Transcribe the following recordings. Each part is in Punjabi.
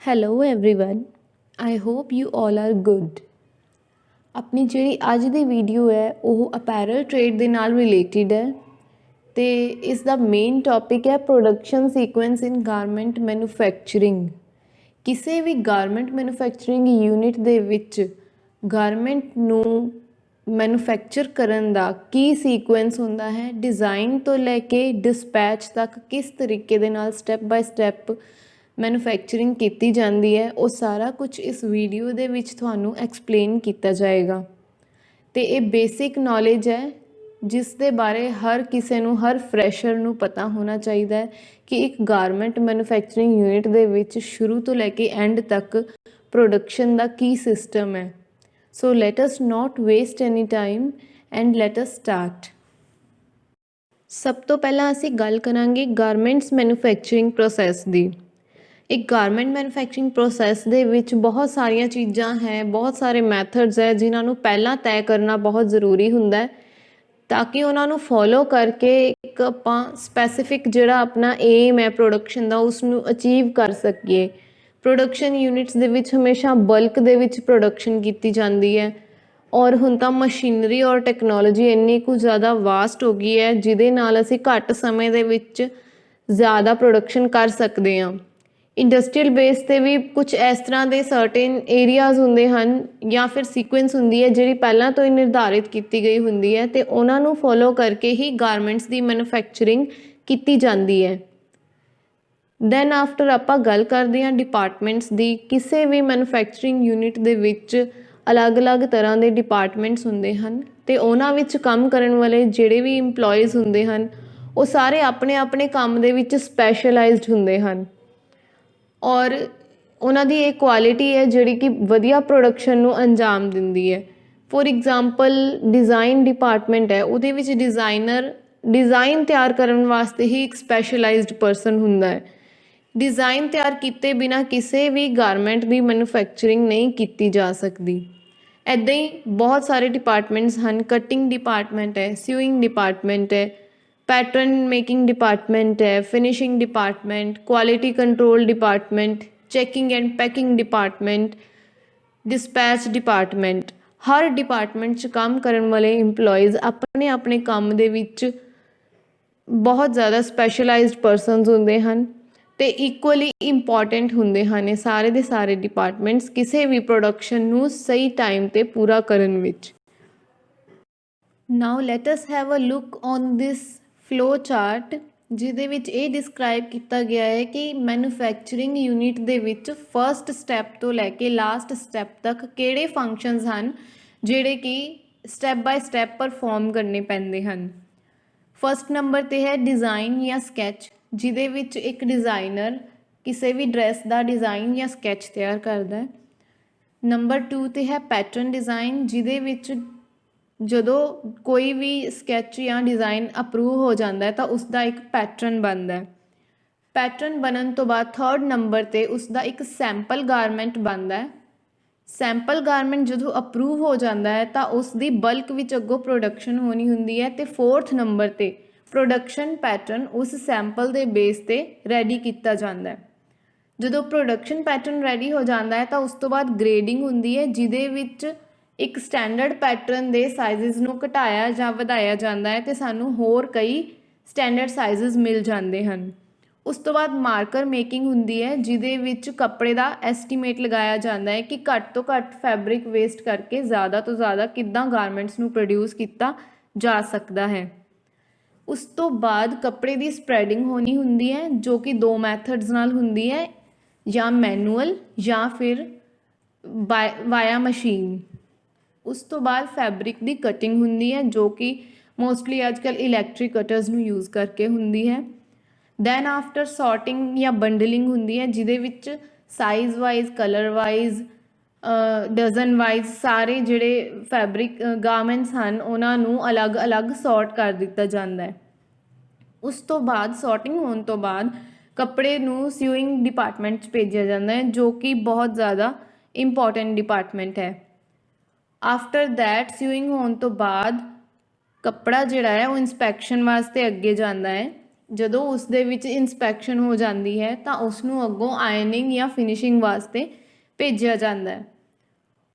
Hello everyone I hope you all are good. ਆਪਣੀ ਜਿਹੜੀ ਅੱਜ ਦੀ ਵੀਡੀਓ ਹੈ ਉਹ ਅਪੈਰਲ ਟ੍ਰੇਡ ਦੇ ਨਾਲ ਰਿਲੇਟਡ ਹੈ ਤੇ ਇਸ ਦਾ ਮੇਨ ਟੌਪਿਕ ਹੈ ਪ੍ਰੋਡਕਸ਼ਨ ਸੀਕੁਐਂਸ ਇਨ ਗਾਰਮੈਂਟ ਮੈਨੂਫੈਕਚਰਿੰਗ। ਕਿਸੇ ਵੀ ਗਾਰਮੈਂਟ ਮੈਨੂਫੈਕਚਰਿੰਗ ਯੂਨਿਟ ਦੇ ਵਿੱਚ ਗਾਰਮੈਂਟ ਨੂੰ ਮੈਨੂਫੈਕਚਰ ਕਰਨ ਦਾ ਕੀ ਸੀਕੁਐਂਸ ਹੁੰਦਾ ਹੈ, ਡਿਜ਼ਾਈਨ ਤੋਂ ਲੈ ਕੇ ਡਿਸਪੈਚ ਤੱਕ ਕਿਸ ਤਰੀਕੇ ਦੇ ਨਾਲ ਸਟੈਪ ਬਾय ਸਟੈਪ ਮੈਨੂਫੈਕਚਰਿੰਗ ਕੀਤੀ ਜਾਂਦੀ ਹੈ, ਉਹ ਸਾਰਾ ਕੁਝ ਇਸ ਵੀਡੀਓ ਦੇ ਵਿੱਚ ਤੁਹਾਨੂੰ ਐਕਸਪਲੇਨ ਕੀਤਾ ਜਾਏਗਾ। ਤੇ ਇਹ ਬੇਸਿਕ ਨੌਲੇਜ ਹੈ ਜਿਸ ਦੇ ਬਾਰੇ ਹਰ ਕਿਸੇ ਨੂੰ, ਹਰ ਫਰੈਸ਼ਰ ਨੂੰ ਪਤਾ ਹੋਣਾ ਚਾਹੀਦਾ ਹੈ ਕਿ ਇੱਕ ਗਾਰਮੈਂਟ ਮੈਨੂਫੈਕਚਰਿੰਗ ਯੂਨਿਟ ਦੇ ਵਿੱਚ ਸ਼ੁਰੂ ਤੋਂ ਲੈ ਕੇ ਐਂਡ ਤੱਕ ਪ੍ਰੋਡਕਸ਼ਨ ਦਾ ਕੀ ਸਿਸਟਮ ਹੈ। ਸੋ let us not waste any time and let us start. ਸਭ ਤੋਂ ਪਹਿਲਾਂ ਅਸੀਂ ਗੱਲ ਕਰਾਂਗੇ ਗਾਰਮੈਂਟਸ ਮੈਨੂਫੈਕਚਰਿੰਗ ਪ੍ਰੋਸੈਸ ਦੀ। ਇੱਕ ਗਾਰਮੈਂਟ ਮੈਨੂਫੈਕਚਰਿੰਗ ਪ੍ਰੋਸੈਸ ਦੇ ਵਿੱਚ ਬਹੁਤ ਸਾਰੀਆਂ ਚੀਜ਼ਾਂ ਹੈ, ਬਹੁਤ ਸਾਰੇ ਮੈਥਡਸ ਹੈ ਜਿਨ੍ਹਾਂ ਨੂੰ ਪਹਿਲਾਂ ਤੈਅ ਕਰਨਾ ਬਹੁਤ ਜ਼ਰੂਰੀ ਹੁੰਦਾ ਹੈ ਤਾਂ ਕਿ ਉਹਨਾਂ ਨੂੰ ਫੋਲੋ ਕਰਕੇ ਇੱਕ ਆਪਾਂ ਸਪੈਸੀਫਿਕ ਜਿਹੜਾ ਆਪਣਾ ਏਮ ਹੈ ਪ੍ਰੋਡਕਸ਼ਨ ਦਾ ਉਸ ਨੂੰ ਅਚੀਵ ਕਰ ਸਕੀਏ। ਪ੍ਰੋਡਕਸ਼ਨ ਯੂਨਿਟਸ ਦੇ ਵਿੱਚ ਹਮੇਸ਼ਾ ਬਲਕ ਦੇ ਵਿੱਚ ਪ੍ਰੋਡਕਸ਼ਨ ਕੀਤੀ ਜਾਂਦੀ ਹੈ ਔਰ ਹੁਣ ਤਾਂ ਮਸ਼ੀਨਰੀ ਔਰ ਟੈਕਨੋਲੋਜੀ ਇੰਨੀ ਕੁ ਜ਼ਿਆਦਾ ਵਾਸਟ ਹੋ ਗਈ ਹੈ ਜਿਹਦੇ ਨਾਲ ਅਸੀਂ ਘੱਟ ਸਮੇਂ ਦੇ ਵਿੱਚ ਜ਼ਿਆਦਾ ਪ੍ਰੋਡਕਸ਼ਨ ਕਰ ਸਕਦੇ ਹਾਂ। ਇੰਡਸਟਰੀਅਲ ਬੇਸ 'ਤੇ ਵੀ ਕੁਝ ਇਸ ਤਰ੍ਹਾਂ ਦੇ ਸਰਟੇਨ ਏਰੀਆਜ਼ ਹੁੰਦੇ ਹਨ ਜਾਂ ਫਿਰ ਸੀਕੁਐਂਸ ਹੁੰਦੀ ਹੈ ਜਿਹੜੀ ਪਹਿਲਾਂ ਤੋਂ ਹੀ ਨਿਰਧਾਰਿਤ ਕੀਤੀ ਗਈ ਹੁੰਦੀ ਹੈ ਅਤੇ ਉਹਨਾਂ ਨੂੰ ਫੋਲੋ ਕਰਕੇ ਹੀ ਗਾਰਮੈਂਟਸ ਦੀ ਮੈਨੂਫੈਕਚਰਿੰਗ ਕੀਤੀ ਜਾਂਦੀ ਹੈ। ਦੈਨ ਆਫਟਰ ਆਪਾਂ ਗੱਲ ਕਰਦੇ ਹਾਂ ਡਿਪਾਰਟਮੈਂਟਸ ਦੀ। ਕਿਸੇ ਵੀ ਮੈਨੂਫੈਕਚਰਿੰਗ ਯੂਨਿਟ ਦੇ ਵਿੱਚ ਅਲੱਗ-ਅਲੱਗ ਤਰ੍ਹਾਂ ਦੇ ਡਿਪਾਰਟਮੈਂਟਸ ਹੁੰਦੇ ਹਨ ਅਤੇ ਉਹਨਾਂ ਵਿੱਚ ਕੰਮ ਕਰਨ ਵਾਲੇ ਜਿਹੜੇ ਵੀ ਇੰਪਲੋਈਜ਼ ਹੁੰਦੇ ਹਨ ਉਹ ਸਾਰੇ ਆਪਣੇ ਆਪਣੇ ਕੰਮ ਦੇ ਵਿੱਚ ਸਪੈਸ਼ਲਾਈਜ਼ਡ ਹੁੰਦੇ ਹਨ ਔਰ ਉਹਨਾਂ ਦੀ ਇਹ ਕੁਆਲਿਟੀ ਹੈ ਜਿਹੜੀ ਕਿ ਵਧੀਆ ਪ੍ਰੋਡਕਸ਼ਨ ਨੂੰ ਅੰਜਾਮ ਦਿੰਦੀ ਹੈ। ਫੋਰ ਐਗਜ਼ਾਮਪਲ ਡਿਜ਼ਾਈਨ ਡਿਪਾਰਟਮੈਂਟ ਹੈ, ਉਹਦੇ ਵਿੱਚ ਡਿਜ਼ਾਈਨਰ ਡਿਜ਼ਾਈਨ ਤਿਆਰ ਕਰਨ ਵਾਸਤੇ ਹੀ ਇੱਕ ਸਪੈਸ਼ਲਾਈਜ਼ਡ ਪਰਸਨ ਹੁੰਦਾ ਹੈ। ਡਿਜ਼ਾਈਨ ਤਿਆਰ ਕੀਤੇ ਬਿਨਾਂ ਕਿਸੇ ਵੀ ਗਾਰਮੈਂਟ ਦੀ ਮੈਨੂਫੈਕਚਰਿੰਗ ਨਹੀਂ ਕੀਤੀ ਜਾ ਸਕਦੀ। ਇੱਦਾਂ ਹੀ ਬਹੁਤ ਸਾਰੇ ਡਿਪਾਰਟਮੈਂਟਸ ਹਨ। ਕਟਿੰਗ ਡਿਪਾਰਟਮੈਂਟ ਹੈ, ਸਿਊਇੰਗ ਡਿਪਾਰਟਮੈਂਟ ਹੈ, ਪੈਟਰਨ ਮੇਕਿੰਗ ਡਿਪਾਰਟਮੈਂਟ ਹੈ, finishing department, quality control department, checking and packing department, dispatch department. ਹਰ ਡਿਪਾਰਟਮੈਂਟ 'ਚ ਕੰਮ ਕਰਨ ਵਾਲੇ ਇੰਪਲੋਈਜ਼ ਆਪਣੇ ਆਪਣੇ ਕੰਮ ਦੇ ਵਿੱਚ ਬਹੁਤ ਜ਼ਿਆਦਾ ਸਪੈਸ਼ਲਾਈਜ਼ਡ ਪਰਸਨਸ ਹੁੰਦੇ ਹਨ ਅਤੇ ਇਕੁਅਲੀ ਇੰਪੋਰਟੈਂਟ ਹੁੰਦੇ ਹਨ ਇਹ ਸਾਰੇ ਦੇ ਸਾਰੇ ਡਿਪਾਰਟਮੈਂਟਸ ਕਿਸੇ ਵੀ ਪ੍ਰੋਡਕਸ਼ਨ ਨੂੰ ਸਹੀ ਟਾਈਮ 'ਤੇ ਪੂਰਾ ਕਰਨ ਵਿੱਚ। Now let us have a look on this flow chart ਜਿਹਦੇ ਵਿੱਚ ਇਹ ਡਿਸਕ੍ਰਾਈਬ ਕੀਤਾ ਗਿਆ ਹੈ ਕਿ ਮੈਨੂਫੈਕਚਰਿੰਗ ਯੂਨਿਟ ਦੇ ਵਿੱਚ ਫਸਟ ਸਟੈਪ ਤੋਂ ਲੈ ਕੇ ਲਾਸਟ ਸਟੈਪ ਤੱਕ ਕਿਹੜੇ ਫੰਕਸ਼ਨਸ ਹਨ ਜਿਹੜੇ ਕਿ ਸਟੈਪ ਬਾਏ ਸਟੈਪ ਪਰਫੋਰਮ ਕਰਨੇ ਪੈਂਦੇ ਹਨ। ਫਸਟ ਨੰਬਰ 'ਤੇ ਹੈ ਡਿਜ਼ਾਈਨ ਜਾਂ ਸਕੈਚ, ਜਿਹਦੇ ਵਿੱਚ ਇੱਕ ਡਿਜ਼ਾਈਨਰ ਕਿਸੇ ਵੀ ਡਰੈਸ ਦਾ ਡਿਜ਼ਾਈਨ ਜਾਂ ਸਕੈਚ ਤਿਆਰ ਕਰਦਾ ਹੈ। ਨੰਬਰ 2 'ਤੇ ਹੈ ਪੈਟਰਨ ਡਿਜ਼ਾਈਨ, ਜਿਹਦੇ ਵਿੱਚ ਜਦੋਂ ਕੋਈ ਵੀ ਸਕੈਚ ਜਾਂ ਡਿਜ਼ਾਈਨ ਅਪਰੂਵ ਹੋ ਜਾਂਦਾ ਹੈ ਤਾਂ ਉਸ ਦਾ ਇੱਕ ਪੈਟਰਨ ਬਣਦਾ ਹੈ। ਪੈਟਰਨ ਬਣਨ ਤੋਂ ਬਾਅਦ ਥਰਡ ਨੰਬਰ 'ਤੇ ਉਸ ਦਾ ਇੱਕ ਸੈਂਪਲ ਗਾਰਮੈਂਟ ਬਣਦਾ ਹੈ। ਸੈਂਪਲ ਗਾਰਮੈਂਟ ਜਦੋਂ ਅਪਰੂਵ ਹੋ ਜਾਂਦਾ ਹੈ ਤਾਂ ਉਸ ਦੀ ਬਲਕ ਵਿੱਚ ਅੱਗੋਂ ਪ੍ਰੋਡਕਸ਼ਨ ਹੋਣੀ ਹੁੰਦੀ ਹੈ ਅਤੇ ਫੋਰਥ ਨੰਬਰ 'ਤੇ ਪ੍ਰੋਡਕਸ਼ਨ ਪੈਟਰਨ ਉਸ ਸੈਂਪਲ ਦੇ ਬੇਸ 'ਤੇ ਰੈਡੀ ਕੀਤਾ ਜਾਂਦਾ ਹੈ। ਜਦੋਂ ਪ੍ਰੋਡਕਸ਼ਨ ਪੈਟਰਨ ਰੈਡੀ ਹੋ ਜਾਂਦਾ ਹੈ ਤਾਂ ਉਸ ਤੋਂ ਬਾਅਦ ਗ੍ਰੇਡਿੰਗ ਹੁੰਦੀ ਹੈ ਜਿਹਦੇ ਵਿੱਚ ਇੱਕ ਸਟੈਂਡਰਡ ਪੈਟਰਨ ਦੇ ਸਾਈਜ਼ਸ ਨੂੰ ਘਟਾਇਆ ਜਾਂ ਵਧਾਇਆ ਜਾਂਦਾ ਹੈ ਅਤੇ ਸਾਨੂੰ ਹੋਰ ਕਈ ਸਟੈਂਡਰਡ ਸਾਈਜ਼ਸ ਮਿਲ ਜਾਂਦੇ ਹਨ। ਉਸ ਤੋਂ ਬਾਅਦ ਮਾਰਕਰ ਮੇਕਿੰਗ ਹੁੰਦੀ ਹੈ ਜਿਹਦੇ ਵਿੱਚ ਕੱਪੜੇ ਦਾ ਐਸਟੀਮੇਟ ਲਗਾਇਆ ਜਾਂਦਾ ਹੈ ਕਿ ਘੱਟ ਤੋਂ ਘੱਟ ਫੈਬਰਿਕ ਵੇਸਟ ਕਰਕੇ ਜ਼ਿਆਦਾ ਤੋਂ ਜ਼ਿਆਦਾ ਕਿੱਦਾਂ ਗਾਰਮੈਂਟਸ ਨੂੰ ਪ੍ਰੋਡਿਊਸ ਕੀਤਾ ਜਾ ਸਕਦਾ ਹੈ। ਉਸ ਤੋਂ ਬਾਅਦ ਕੱਪੜੇ ਦੀ ਸਪਰੈਡਿੰਗ ਹੋਣੀ ਹੁੰਦੀ ਹੈ ਜੋ ਕਿ ਦੋ ਮੈਥਡਸ ਨਾਲ ਹੁੰਦੀ ਹੈ, ਜਾਂ ਮੈਨੂਅਲ ਜਾਂ ਫਿਰ ਵਾਇਆ ਮਸ਼ੀਨ। ਉਸ ਤੋਂ ਬਾਅਦ ਫੈਬਰਿਕ ਦੀ ਕਟਿੰਗ ਹੁੰਦੀ ਹੈ ਜੋ ਕਿ ਮੋਸਟਲੀ ਅੱਜ ਕੱਲ੍ਹ ਇਲੈਕਟ੍ਰਿਕ ਕਟਰਸ ਨੂੰ ਯੂਜ਼ ਕਰਕੇ ਹੁੰਦੀ ਹੈ। ਦੈਨ ਆਫਟਰ ਸੌਰਟਿੰਗ ਜਾਂ ਬੰਡਲਿੰਗ ਹੁੰਦੀ ਹੈ ਜਿਹਦੇ ਵਿੱਚ size wise, colour wise, dozen wise ਸਾਰੇ ਜਿਹੜੇ ਫੈਬਰਿਕ ਗਾਰਮੈਂਟਸ ਹਨ ਉਹਨਾਂ ਨੂੰ ਅਲੱਗ-ਅਲੱਗ ਸੌਰਟ ਕਰ ਦਿੱਤਾ ਜਾਂਦਾ ਹੈ। ਉਸ ਤੋਂ ਬਾਅਦ ਸੌਰਟਿੰਗ ਹੋਣ ਤੋਂ ਬਾਅਦ ਕੱਪੜੇ ਨੂੰ ਸਿਊਇੰਗ ਡਿਪਾਰਟਮੈਂਟ 'ਚ ਭੇਜਿਆ ਜਾਂਦਾ ਹੈ ਜੋ ਕਿ ਬਹੁਤ ਜ਼ਿਆਦਾ ਇੰਪੋਰਟੈਂਟ ਡਿਪਾਰਟਮੈਂਟ ਹੈ। ਆਫਟਰ ਦੈਟ ਸਿਊਇੰਗ ਹੋਣ ਤੋਂ ਬਾਅਦ ਕੱਪੜਾ ਜਿਹੜਾ ਹੈ ਉਹ ਇੰਸਪੈਕਸ਼ਨ ਵਾਸਤੇ ਅੱਗੇ ਜਾਂਦਾ ਹੈ। ਜਦੋਂ ਉਸ ਦੇ ਵਿੱਚ ਇਨਸਪੈਕਸ਼ਨ ਹੋ ਜਾਂਦੀ ਹੈ ਤਾਂ ਉਸ ਨੂੰ ਅੱਗੋਂ ਆਇਰਨਿੰਗ ਜਾਂ ਫਿਨਿਸ਼ਿੰਗ ਵਾਸਤੇ ਭੇਜਿਆ ਜਾਂਦਾ ਹੈ।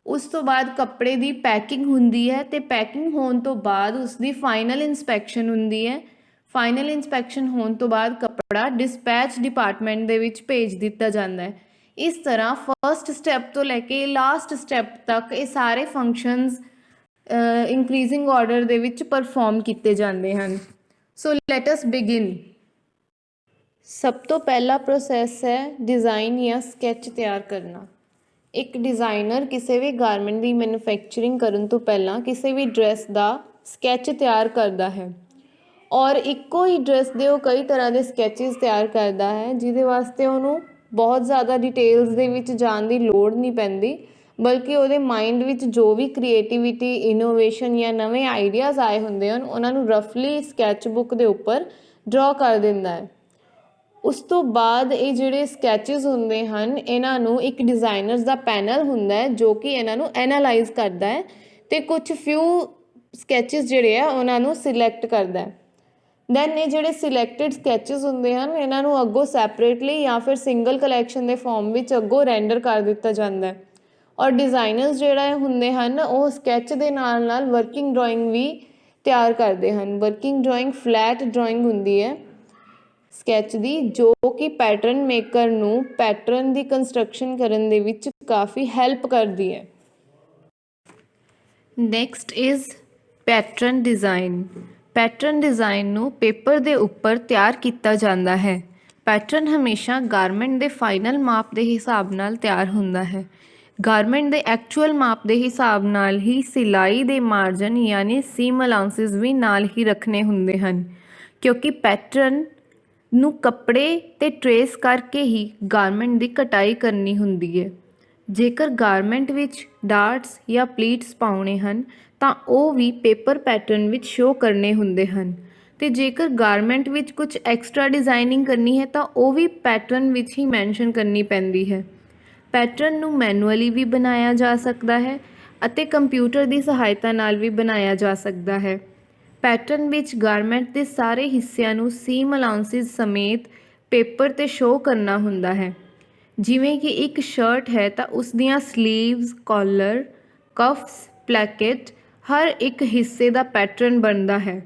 ਉਸ ਤੋਂ ਬਾਅਦ ਕੱਪੜੇ ਦੀ ਪੈਕਿੰਗ ਹੁੰਦੀ ਹੈ ਅਤੇ ਪੈਕਿੰਗ ਹੋਣ ਤੋਂ ਬਾਅਦ ਉਸ ਦੀ ਫਾਈਨਲ ਇਨਸਪੈਕਸ਼ਨ ਹੁੰਦੀ ਹੈ। ਫਾਈਨਲ ਇਨਸਪੈਕਸ਼ਨ ਹੋਣ ਤੋਂ ਬਾਅਦ ਕੱਪੜਾ ਡਿਸਪੈਚ ਡਿਪਾਰਟਮੈਂਟ ਦੇ ਵਿੱਚ ਭੇਜ ਦਿੱਤਾ ਜਾਂਦਾ ਹੈ। ਇਸ ਤਰ੍ਹਾਂ ਫਸਟ ਸਟੈਪ ਤੋਂ ਲੈ ਕੇ ਲਾਸਟ ਸਟੈਪ ਤੱਕ ਇਹ ਸਾਰੇ ਫੰਕਸ਼ਨਸ ਇੰਕਰੀਜ਼ਿੰਗ ਆਰਡਰ ਦੇ ਵਿੱਚ ਪਰਫਾਰਮ ਕੀਤੇ ਜਾਂਦੇ ਹਨ। ਸੋ ਲੈਟ ਅਸ ਬਿਗਿਨ। ਸਭ ਤੋਂ ਪਹਿਲਾ ਪ੍ਰੋਸੈਸ ਹੈ ਡਿਜ਼ਾਈਨ ਜਾਂ ਸਕੈਚ ਤਿਆਰ ਕਰਨਾ। ਇੱਕ ਡਿਜ਼ਾਈਨਰ ਕਿਸੇ ਵੀ ਗਾਰਮੈਂਟ ਦੀ ਮੈਨੂਫੈਕਚਰਿੰਗ ਕਰਨ ਤੋਂ ਪਹਿਲਾਂ ਕਿਸੇ ਵੀ ਡਰੈਸ ਦਾ ਸਕੈਚ ਤਿਆਰ ਕਰਦਾ ਹੈ ਔਰ ਇੱਕੋ ਹੀ ਡਰੈਸ ਦੇ ਉਹ ਕਈ ਤਰ੍ਹਾਂ ਦੇ ਸਕੈਚਿਸ ਤਿਆਰ ਕਰਦਾ ਹੈ, ਜਿਹਦੇ ਵਾਸਤੇ ਉਹਨੂੰ ਬਹੁਤ ਜ਼ਿਆਦਾ ਡਿਟੇਲਸ ਦੇ ਵਿੱਚ ਜਾਣ ਦੀ ਲੋੜ ਨਹੀਂ ਪੈਂਦੀ, ਬਲਕਿ ਉਹਦੇ ਮਾਈਂਡ ਵਿੱਚ ਜੋ ਵੀ ਕ੍ਰੀਏਟੀਵਿਟੀ, ਇਨੋਵੇਸ਼ਨ ਜਾਂ ਨਵੇਂ ਆਈਡੀਆਜ਼ ਆਏ ਹੁੰਦੇ ਹਨ ਉਹਨਾਂ ਨੂੰ ਰਫਲੀ ਸਕੈਚ ਬੁੱਕ ਦੇ ਉੱਪਰ ਡਰਾ ਕਰ ਦਿੰਦਾ ਹੈ। ਉਸ ਤੋਂ ਬਾਅਦ ਇਹ ਜਿਹੜੇ ਸਕੈਚਿਸ ਹੁੰਦੇ ਹਨ ਇਹਨਾਂ ਨੂੰ ਇੱਕ ਡਿਜ਼ਾਈਨਰਸ ਦਾ ਪੈਨਲ ਹੁੰਦਾ ਹੈ ਜੋ ਕਿ ਇਹਨਾਂ ਨੂੰ ਐਨਾਲਾਈਜ਼ ਕਰਦਾ ਹੈ ਅਤੇ ਕੁਝ ਫਿਊ ਸਕੈਚਿਸ ਜਿਹੜੇ ਆ ਉਹਨਾਂ ਨੂੰ ਸਿਲੈਕਟ ਕਰਦਾ ਹੈ। ਦੈਨ ਇਹ ਜਿਹੜੇ ਸਿਲੈਕਟਡ ਸਕੈਚਿਸ ਹੁੰਦੇ ਹਨ ਇਹਨਾਂ ਨੂੰ ਅੱਗੋਂ ਸੈਪਰੇਟਲੀ ਜਾਂ ਫਿਰ ਸਿੰਗਲ ਕਲੈਕਸ਼ਨ ਦੇ ਫੋਰਮ ਵਿੱਚ ਅੱਗੋਂ ਰੈਂਡਰ ਕਰ ਦਿੱਤਾ ਜਾਂਦਾ ਹੈ ਔਰ ਡਿਜ਼ਾਈਨਰਸ ਜਿਹੜਾ ਹੁੰਦੇ ਹਨ ਉਹ ਸਕੈਚ ਦੇ ਨਾਲ ਨਾਲ ਵਰਕਿੰਗ ਡਰਾਇੰਗ ਵੀ ਤਿਆਰ ਕਰਦੇ ਹਨ। ਵਰਕਿੰਗ ਡਰਾਇੰਗ ਫਲੈਟ ਡਰਾਇੰਗ ਹੁੰਦੀ ਹੈ ਸਕੈਚ ਦੀ, ਜੋ ਕਿ ਪੈਟਰਨ ਮੇਕਰ ਨੂੰ ਪੈਟਰਨ ਦੀ ਕੰਸਟਰਕਸ਼ਨ ਕਰਨ ਦੇ ਵਿੱਚ ਕਾਫੀ ਹੈਲਪ ਕਰਦੀ ਹੈ। Next is pattern design. Pattern design ਨੂੰ ਪੇਪਰ ਦੇ ਉੱਪਰ ਤਿਆਰ ਕੀਤਾ ਜਾਂਦਾ ਹੈ। ਪੈਟਰਨ ਹਮੇਸ਼ਾ ਗਾਰਮੈਂਟ ਦੇ ਫਾਈਨਲ ਮਾਪ ਦੇ ਹਿਸਾਬ ਨਾਲ ਤਿਆਰ ਹੁੰਦਾ ਹੈ। ਗਾਰਮੈਂਟ ਦੇ ਐਕਚੁਅਲ ਮਾਪ ਦੇ ਹਿਸਾਬ ਨਾਲ ਹੀ ਸਿਲਾਈ ਦੇ ਮਾਰਜਨ ਯਾਨੀ ਸੀਮ ਅਲਾਉਂਸਿਸ ਵੀ ਨਾਲ ਹੀ ਰੱਖਣੇ ਹੁੰਦੇ ਹਨ, ਕਿਉਂਕਿ ਪੈਟਰਨ ਨੂੰ ਕੱਪੜੇ 'ਤੇ ਟਰੇਸ ਕਰਕੇ ਹੀ ਗਾਰਮੈਂਟ ਦੀ ਕਟਾਈ ਕਰਨੀ ਹੁੰਦੀ ਹੈ। ਜੇਕਰ ਗਾਰਮੈਂਟ ਵਿੱਚ ਡਾਰਟਸ ਜਾਂ ਪਲੀਟਸ ਪਾਉਣੇ ਹਨ ਤਾਂ ਉਹ ਵੀ ਪੇਪਰ ਪੈਟਰਨ ਵਿੱਚ ਸ਼ੋ ਕਰਨੇ ਹੁੰਦੇ ਹਨ, ਅਤੇ ਜੇਕਰ ਗਾਰਮੈਂਟ ਵਿੱਚ ਕੁਝ ਐਕਸਟਰਾ ਡਿਜ਼ਾਈਨਿੰਗ ਕਰਨੀ ਹੈ ਤਾਂ ਉਹ ਵੀ ਪੈਟਰਨ ਵਿੱਚ ਹੀ ਮੈਂਸ਼ਨ ਕਰਨੀ ਪੈਂਦੀ ਹੈ। ਪੈਟਰਨ ਨੂੰ ਮੈਨੂਅਲੀ ਵੀ ਬਣਾਇਆ ਜਾ ਸਕਦਾ ਹੈ ਅਤੇ ਕੰਪਿਊਟਰ ਦੀ ਸਹਾਇਤਾ ਨਾਲ ਵੀ ਬਣਾਇਆ ਜਾ ਸਕਦਾ ਹੈ। ਪੈਟਰਨ ਵਿੱਚ ਗਾਰਮੈਂਟ ਦੇ ਸਾਰੇ ਹਿੱਸਿਆਂ ਨੂੰ ਸੀਮ ਅਲਾਉਂਸਿਸ ਸਮੇਤ ਪੇਪਰ 'ਤੇ ਸ਼ੋ ਕਰਨਾ ਹੁੰਦਾ ਹੈ। ਜਿਵੇਂ ਕਿ ਇੱਕ ਸ਼ਰਟ ਹੈ ਤਾਂ ਉਸ ਦੀਆਂ ਸਲੀਵਸ, ਕਾਲਰ, ਕਫਸ, ਪਲੈਕੇਟ ਹਰ ਇੱਕ ਹਿੱਸੇ ਦਾ ਪੈਟਰਨ ਬਣਦਾ ਹੈ।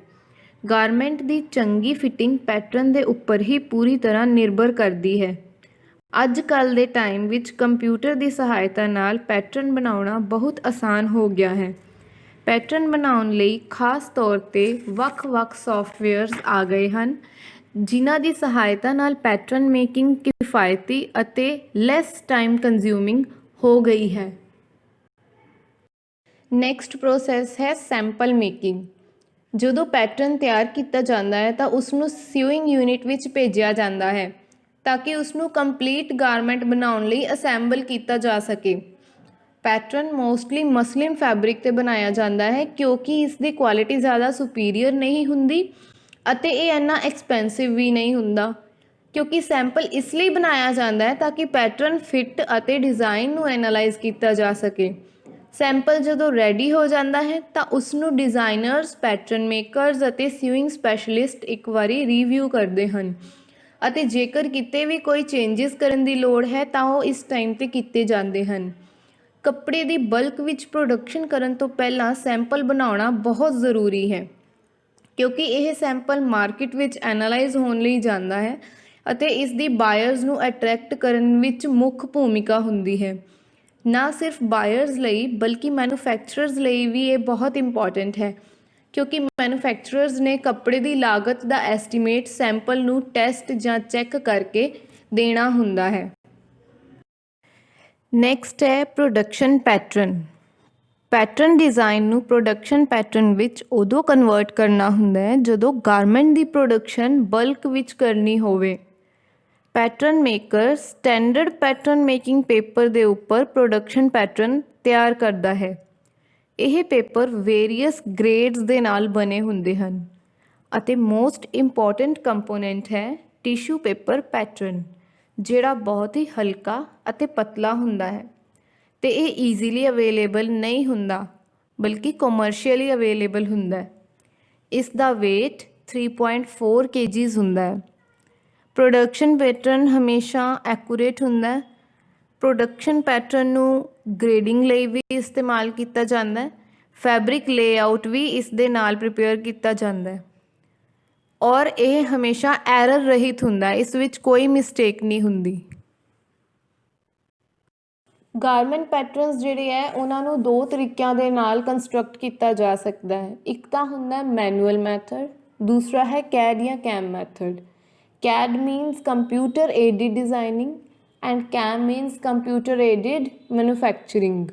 ਗਾਰਮੈਂਟ ਦੀ ਚੰਗੀ ਫਿਟਿੰਗ ਪੈਟਰਨ ਦੇ ਉੱਪਰ ਹੀ ਪੂਰੀ ਤਰ੍ਹਾਂ ਨਿਰਭਰ ਕਰਦੀ ਹੈ। ਅੱਜ ਕੱਲ੍ਹ ਦੇ ਟਾਈਮ ਵਿੱਚ ਕੰਪਿਊਟਰ ਦੀ ਸਹਾਇਤਾ ਨਾਲ ਪੈਟਰਨ ਬਣਾਉਣਾ ਬਹੁਤ ਆਸਾਨ ਹੋ ਗਿਆ ਹੈ। ਪੈਟਰਨ ਬਣਾਉਣ ਲਈ ਖਾਸ ਤੌਰ 'ਤੇ ਵੱਖ-ਵੱਖ ਸੌਫਟਵੇਅਰਸ ਆ ਗਏ ਹਨ, ਜਿਨ੍ਹਾਂ ਦੀ ਸਹਾਇਤਾ ਨਾਲ ਪੈਟਰਨ ਮੇਕਿੰਗ ਕਿਫਾਇਤੀ ਅਤੇ ਲੈਸ ਟਾਈਮ ਕੰਜ਼ਿਊਮਿੰਗ ਹੋ ਗਈ ਹੈ। ਨੈਕਸਟ ਪ੍ਰੋਸੈਸ ਹੈ ਸੈਂਪਲ ਮੇਕਿੰਗ। ਜਦੋਂ ਪੈਟਰਨ ਤਿਆਰ ਕੀਤਾ ਜਾਂਦਾ ਹੈ ਤਾਂ ਉਸ ਨੂੰ ਸਿਊਇੰਗ ਯੂਨਿਟ ਵਿੱਚ ਭੇਜਿਆ ਜਾਂਦਾ ਹੈ ਤਾਂ ਕਿ ਉਸ ਨੂੰ ਕੰਪਲੀਟ ਗਾਰਮੈਂਟ ਬਣਾਉਣ ਲਈ ਅਸੈਂਬਲ ਕੀਤਾ ਜਾ ਸਕੇ। ਪੈਟਰਨ ਮੋਸਟਲੀ ਮਸਲਿਨ ਫੈਬਰਿਕ 'ਤੇ ਬਣਾਇਆ ਜਾਂਦਾ ਹੈ ਕਿਉਂਕਿ ਇਸ ਦੀ ਕੁਆਲਿਟੀ ਜ਼ਿਆਦਾ ਸੁਪੀਰੀਅਰ ਨਹੀਂ ਹੁੰਦੀ ਅਤੇ ਇਹ ਇੰਨਾ ਐਕਸਪੈਂਸਿਵ ਵੀ ਨਹੀਂ ਹੁੰਦਾ। ਕਿਉਂਕਿ ਸੈਂਪਲ ਇਸ ਲਈ ਬਣਾਇਆ ਜਾਂਦਾ ਹੈ ਤਾਂ ਕਿ ਪੈਟਰਨ ਫਿੱਟ ਅਤੇ ਡਿਜ਼ਾਈਨ ਨੂੰ ਐਨਾਲਾਈਜ਼ ਕੀਤਾ ਜਾ ਸਕੇ। ਸੈਂਪਲ ਜਦੋਂ ਰੈਡੀ ਹੋ ਜਾਂਦਾ ਹੈ ਤਾਂ ਉਸ ਨੂੰ ਡਿਜ਼ਾਈਨਰਸ, ਪੈਟਰਨ ਮੇਕਰਸ ਅਤੇ ਸਿਊਇੰਗ ਸਪੈਸ਼ਲਿਸਟ ਇੱਕ ਵਾਰੀ ਰਿਵਿਊ ਕਰਦੇ ਹਨ ਅਤੇ ਜੇਕਰ ਕਿਤੇ ਵੀ ਕੋਈ ਚੇਂਜਿਸ ਕਰਨ ਦੀ ਲੋੜ ਹੈ ਤਾਂ ਉਹ ਇਸ ਟਾਈਮ 'ਤੇ ਕੀਤੇ ਜਾਂਦੇ ਹਨ। ਕੱਪੜੇ ਦੀ ਬਲਕ ਵਿੱਚ ਪ੍ਰੋਡਕਸ਼ਨ ਕਰਨ ਤੋਂ ਪਹਿਲਾਂ ਸੈਂਪਲ ਬਣਾਉਣਾ ਬਹੁਤ ਜ਼ਰੂਰੀ ਹੈ ਕਿਉਂਕਿ ਇਹ ਸੈਂਪਲ ਮਾਰਕੀਟ ਵਿੱਚ ਐਨਾਲਾਈਜ਼ ਹੋਣ ਲਈ ਜਾਂਦਾ ਹੈ ਅਤੇ ਇਸ ਦੀ ਬਾਇਰਸ ਨੂੰ ਅਟਰੈਕਟ ਕਰਨ ਵਿੱਚ ਮੁੱਖ ਭੂਮਿਕਾ ਹੁੰਦੀ ਹੈ। ਨਾ ਸਿਰਫ ਬਾਇਰਸ ਲਈ ਬਲਕਿ ਮੈਨੂਫੈਕਚਰਰਸ ਲਈ ਵੀ ਇਹ ਬਹੁਤ ਇੰਪੋਰਟੈਂਟ ਹੈ ਕਿਉਂਕਿ ਮੈਨੂਫੈਕਚਰਰਸ ਨੇ ਕੱਪੜੇ ਦੀ ਲਾਗਤ ਦਾ ਐਸਟੀਮੇਟ ਸੈਂਪਲ ਨੂੰ ਟੈਸਟ ਜਾਂ ਚੈੱਕ ਕਰਕੇ ਦੇਣਾ ਹੁੰਦਾ ਹੈ। ਨੈਕਸਟ ਹੈ ਪ੍ਰੋਡਕਸ਼ਨ ਪੈਟਰਨ। ਪੈਟਰਨ ਡਿਜ਼ਾਈਨ ਨੂੰ ਪ੍ਰੋਡਕਸ਼ਨ ਪੈਟਰਨ ਵਿੱਚ ਉਦੋਂ ਕਨਵਰਟ ਕਰਨਾ ਹੁੰਦਾ ਹੈ ਜਦੋਂ ਗਾਰਮੈਂਟ ਦੀ ਪ੍ਰੋਡਕਸ਼ਨ ਬਲਕ ਵਿੱਚ ਕਰਨੀ ਹੋਵੇ। Pattern maker standard pattern making paper ਦੇ ਉੱਪਰ ਪ੍ਰੋਡਕਸ਼ਨ ਪੈਟਰਨ ਤਿਆਰ ਕਰਦਾ ਹੈ। ਇਹ ਪੇਪਰ ਵੇਰੀਅਸ ਗ੍ਰੇਡਸ ਦੇ ਨਾਲ ਬਣੇ ਹੁੰਦੇ ਹਨ ਅਤੇ ਮੋਸਟ ਇੰਪੋਰਟੈਂਟ ਕੰਪੋਨੈਂਟ ਹੈ ਟਿਸ਼ੂ ਪੇਪਰ ਪੈਟਰਨ, ਜਿਹੜਾ ਬਹੁਤ ਹੀ ਹਲਕਾ ਅਤੇ ਪਤਲਾ ਹੁੰਦਾ ਹੈ ਅਤੇ ਇਹ ਈਜ਼ੀਲੀ ਅਵੇਲੇਬਲ ਨਹੀਂ ਹੁੰਦਾ ਬਲਕਿ ਕਮਰਸ਼ੀਅਲੀ ਅਵੇਲੇਬਲ ਹੁੰਦਾ ਹੈ। ਇਸ ਦਾ ਵੇਟ 3.4 kgs ਹੁੰਦਾ ਹੈ। ਪ੍ਰੋਡਕਸ਼ਨ ਪੈਟਰਨ ਹਮੇਸ਼ਾ ਐਕੂਰੇਟ ਹੁੰਦਾ ਹੈ। ਪ੍ਰੋਡਕਸ਼ਨ ਪੈਟਰਨ ਨੂੰ ਗ੍ਰੇਡਿੰਗ ਲਈ ਵੀ ਇਸਤੇਮਾਲ ਕੀਤਾ ਜਾਂਦਾ ਹੈ। ਫੈਬਰਿਕ ਲੇਆਊਟ ਵੀ ਇਸ ਦੇ ਨਾਲ ਪ੍ਰਿਪੇਅਰ ਕੀਤਾ ਜਾਂਦਾ ਹੈ ਔਰ ਇਹ ਹਮੇਸ਼ਾ ਐਰਰ ਰਹਿਤ ਹੁੰਦਾ ਹੈ, ਇਸ ਵਿੱਚ ਕੋਈ ਮਿਸਟੇਕ ਨਹੀਂ ਹੁੰਦੀ। ਗਾਰਮੈਂਟ ਪੈਟਰਨਸ ਜਿਹੜੇ ਹੈ ਉਹਨਾਂ ਨੂੰ ਦੋ ਤਰੀਕਿਆਂ ਦੇ ਨਾਲ ਕੰਸਟਰਕਟ ਕੀਤਾ ਜਾ ਸਕਦਾ ਹੈ। ਇੱਕ ਤਾਂ ਹੁੰਦਾ ਮੈਨੂਅਲ ਮੈਥਡ, ਦੂਸਰਾ ਹੈ CAD ਜਾਂ CAM method. CAD means computer aided designing and CAM means computer aided manufacturing।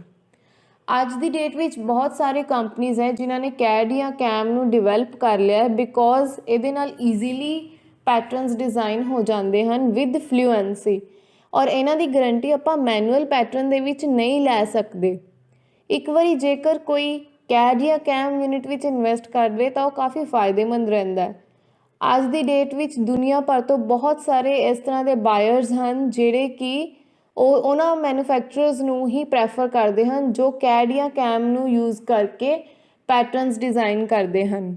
ਅੱਜ ਦੀ ਡੇਟ ਵਿੱਚ ਬਹੁਤ ਸਾਰੇ ਕੰਪਨੀਜ਼ ਹੈ ਜਿਨ੍ਹਾਂ ਨੇ CAD ਜਾਂ CAM ਨੂੰ ਡਿਵੈਲਪ ਕਰ ਲਿਆ ਹੈ ਬਿਕੋਜ਼ ਇਹਦੇ ਨਾਲ ਈਜ਼ੀਲੀ ਪੈਟਰਨਸ ਡਿਜ਼ਾਈਨ ਹੋ ਜਾਂਦੇ ਹਨ ਵਿਦ ਫਲੂਐਂਸੀ ਔਰ ਇਹਨਾਂ ਦੀ ਗਰੰਟੀ ਆਪਾਂ ਮੈਨੂਅਲ ਪੈਟਰਨ ਦੇ ਵਿੱਚ ਨਹੀਂ ਲੈ ਸਕਦੇ। ਇੱਕ ਵਾਰੀ ਜੇਕਰ ਕੋਈ CAD ਜਾਂ CAM ਯੂਨਿਟ ਵਿੱਚ ਇਨਵੈਸਟ ਕਰ ਲਏ ਤਾਂ ਉਹ ਕਾਫੀ ਫਾਇਦੇਮੰਦ ਰਹਿੰਦਾ ਹੈ। ਅੱਜ ਦੀ ਡੇਟ ਵਿੱਚ ਦੁਨੀਆ ਭਰ ਤੋਂ ਬਹੁਤ ਸਾਰੇ ਇਸ ਤਰ੍ਹਾਂ ਦੇ ਬਾਇਰਸ ਹਨ ਜਿਹੜੇ ਕਿ ਉਹਨਾਂ ਮੈਨੂਫੈਕਚਰਰਸ ਨੂੰ ਹੀ ਪ੍ਰੈਫਰ ਕਰਦੇ ਹਨ ਜੋ CAD ਜਾਂ CAM ਨੂੰ ਯੂਜ਼ ਕਰਕੇ ਪੈਟਰਨਸ ਡਿਜ਼ਾਈਨ ਕਰਦੇ ਹਨ।